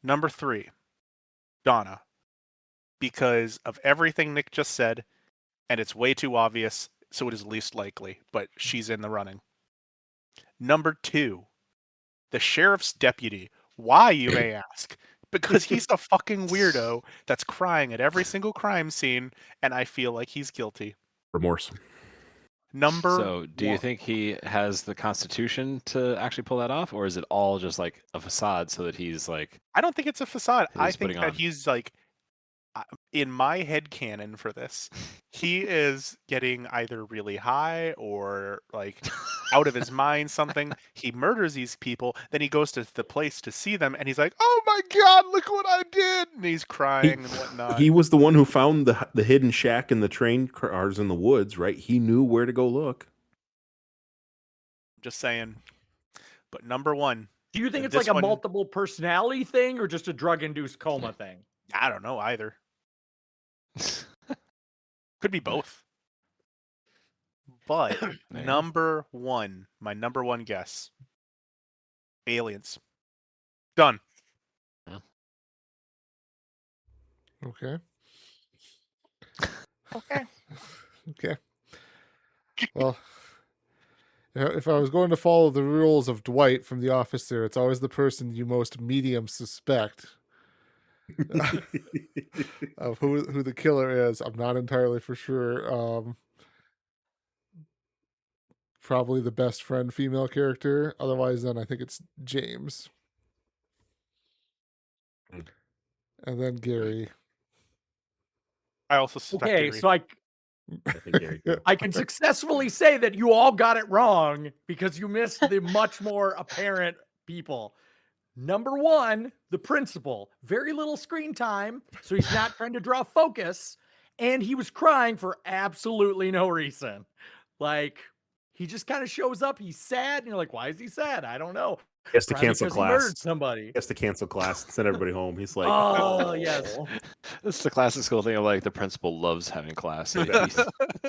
number 3, Donna, because of everything Nick just said, and it's way too obvious, so it is least likely, but she's in the running. Number 2, the sheriff's deputy. Why, you may ask? because he's a fucking weirdo that's crying at every single crime scene, and I feel like he's guilty. Remorse. Number So, do you one. think he has the constitution to actually pull that off, or is it all just like a facade so that he's like I don't think it's a facade. I he's think putting that on? he's like, in my head canon for this, he is getting either really high or like out of his mind something. He murders these people, then he goes to the place to see them, and he's like, "Oh my god, look what I did!" And he's He crying and whatnot. he was the one who found the hidden shack in the train cars in the woods, right? He knew where to go look. Just saying. But number one, Do you think and it's like this a one, multiple personality thing or just a drug-induced coma thing? I don't know either. Could be both. But Yeah. number one, my number one guess, aliens. Done. Okay. Okay. Okay. Well, if I was going to follow the rules of Dwight from The Office there, it's always the person you most medium suspect of who the killer is. I'm not entirely for sure. Probably the best friend female character. Otherwise, then I think it's James. Mm. And then Gary. I also suspect Okay, Gary. so I think Gary too. I can successfully say that you all got it wrong because you missed the much more apparent people. Number one, the principal. Very little screen time, so he's not trying to draw focus, and he was crying for absolutely no reason. Like, he just kind of shows up, he's sad, and you're like, why is he sad? I don't know. He has to Probably cancel because he class. murdered somebody. He has to cancel class and send everybody home. He's like, Oh, yes. This is the classic school thing of like the principal loves having class. So he's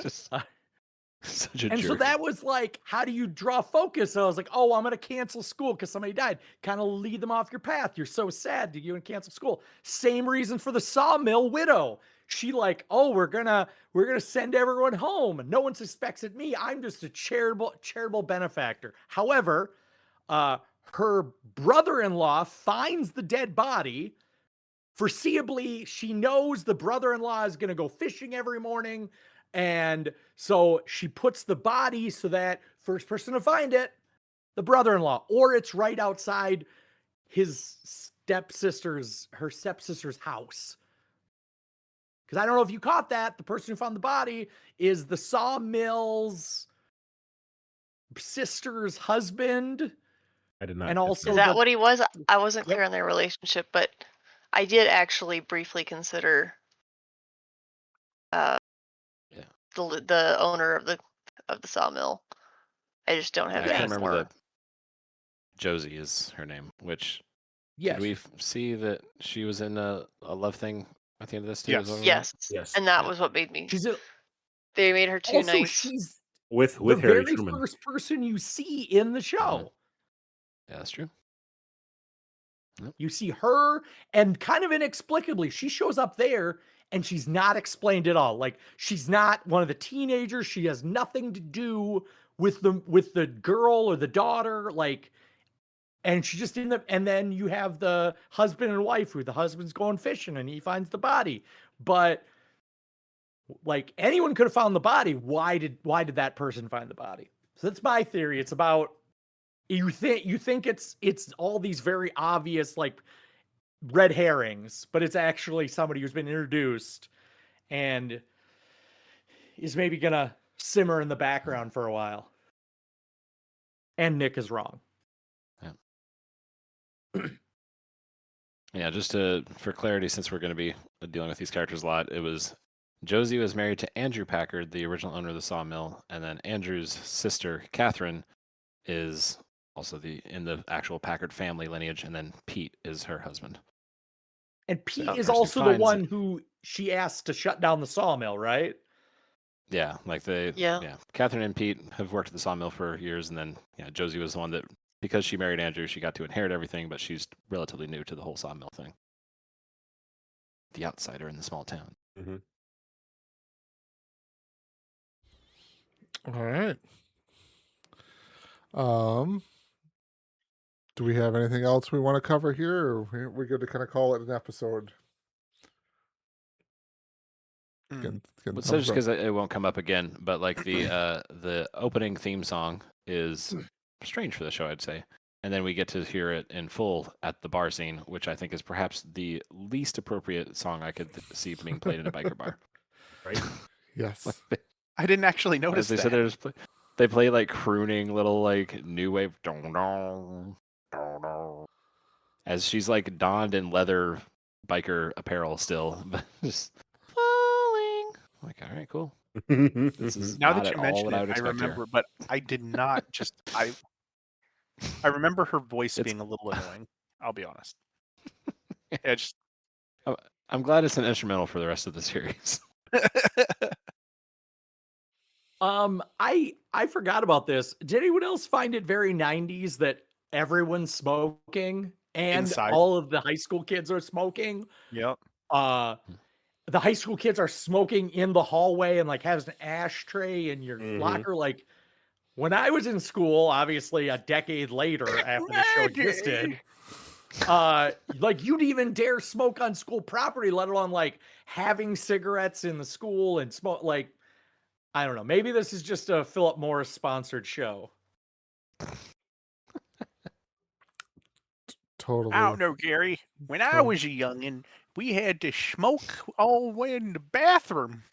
just such a And jerk. so that was like, how do you draw focus? So I was like, oh, I'm going to cancel school because somebody died. Kind of lead them off your path. You're so sad. Do you and cancel school? Same reason for the sawmill widow. She like, oh, we're gonna send everyone home. No one suspects it me. I'm just a charitable benefactor. However, her brother-in-law finds the dead body. Foreseeably, she knows the brother-in-law is going to go fishing every morning. And so she puts the body so that first person to find it, the brother-in-law, or it's right outside her stepsister's house. Because I don't know if you caught that. The person who found the body is the sawmill's sister's husband. I did not. And also Is that what he was? I wasn't clear on their relationship, but I did actually briefly consider the owner of the sawmill. I just don't have I can't any remember more. that Josie is her name, which yes. did we see that she was in a love thing at the end of this too? Yes. Yes. And that was what made me. They made her too also, nice. She's with the Harry very Truman. first person you see in the show. Yeah, that's true. You see her, and kind of inexplicably, she shows up there and she's not explained at all. Like, she's not one of the teenagers. She has nothing to do with the girl or the daughter. Like, and she just in the, and then you have the husband and wife who the husband's going fishing and he finds the body. But like, anyone could have found the body. Why did that person find the body? So that's my theory. It's about, you think it's all these very obvious like red herrings, but it's actually somebody who's been introduced and is maybe gonna simmer in the background for a while. And Nick is wrong. Yeah, just for clarity, since we're going to be dealing with these characters a lot, it was Josie was married to Andrew Packard, the original owner of the sawmill, and then Andrew's sister Catherine is also in the actual Packard family lineage, and then Pete is her husband. And Pete is also the one who she asked to shut down the sawmill, right? Yeah, like Catherine and Pete have worked at the sawmill for years, and then Josie was the one that, because she married Andrew, she got to inherit everything, but she's relatively new to the whole sawmill thing. The outsider in the small town. Mm-hmm. All right. do we have anything else we want to cover here, or we're good to kind of call it an episode? Again, Well, so just because it won't come up again, but like the opening theme song is strange for the show, I'd say. And then we get to hear it in full at the bar scene, which I think is perhaps the least appropriate song I could see being played in a biker bar. Right? Yes. I didn't actually notice As they that. said, they play like crooning little like new wave, dong dong, dong dong, as she's like donned in leather biker apparel still, but just falling. I'm like, all right, cool. This is Now not that at you all mention what it, I would I expect here. remember, but I did not just I remember her voice It's- being a little annoying. I'll be honest. Yeah, just I'm glad it's an instrumental for the rest of the series. I forgot about this. Did anyone else find it very 90s that everyone's smoking and Inside. all of the high school kids are smoking? Yep. The high school kids are smoking in the hallway and like has an ashtray in your Mhm. locker. Like when I was in school, obviously a decade later after the show existed, like you'd even dare smoke on school property, let alone like having cigarettes in the school and smoke. Like, I don't know. Maybe this is just a Philip Morris sponsored show. Totally. I don't know, Gary. When I Totally. was a youngin', we had to smoke all the way in the bathroom.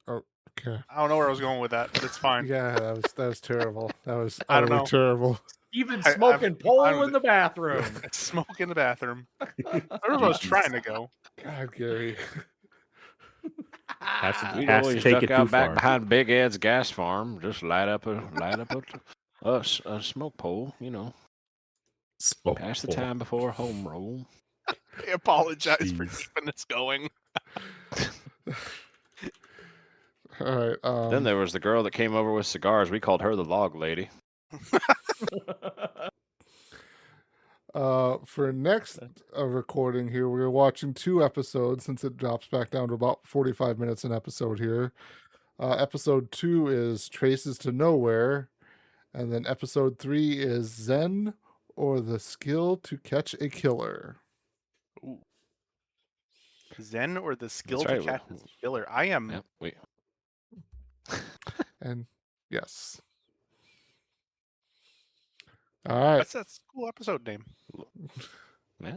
Okay. I don't know where I was going with that, but it's fine. Yeah, that was terrible. That was I don't utterly know. terrible. Even I- smoking I pole don't- in the bathroom. Smoke in the bathroom. That's where I was trying to go. God, Gary. Has to, We'd has to always take duck it out too back far. behind Big Ed's gas farm, just light up a smoke pole, you know. Smoke Pass the pole. time before home roll. I apologize for Jeez. keeping this going. All right. Then there was the girl that came over with cigars. We called her the log lady. For next recording here, we're watching 2 episodes since it drops back down to about 45 minutes an episode here. Episode 2 is Traces to Nowhere, and then episode 3 is Zen or the Skill to Catch a Killer. Ooh. Zen or the skill right, to catch well, a killer? I am. Yep, we And all right. That's a cool episode name. yeah.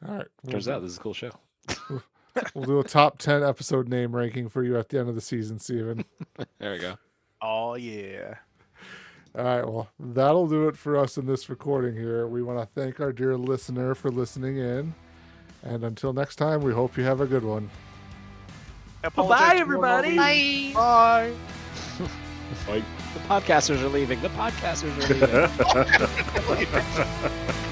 All right. Turns out this is a cool show. We'll do a top 10 episode name ranking for you at the end of the season, Steven. There we go. Oh yeah. All right, well, that'll do it for us in this recording here. We want to thank our dear listener for listening in. And until next time, we hope you have a good one. Bye, everybody. Bye. Bye. Like, The podcasters are leaving. The podcasters are leaving.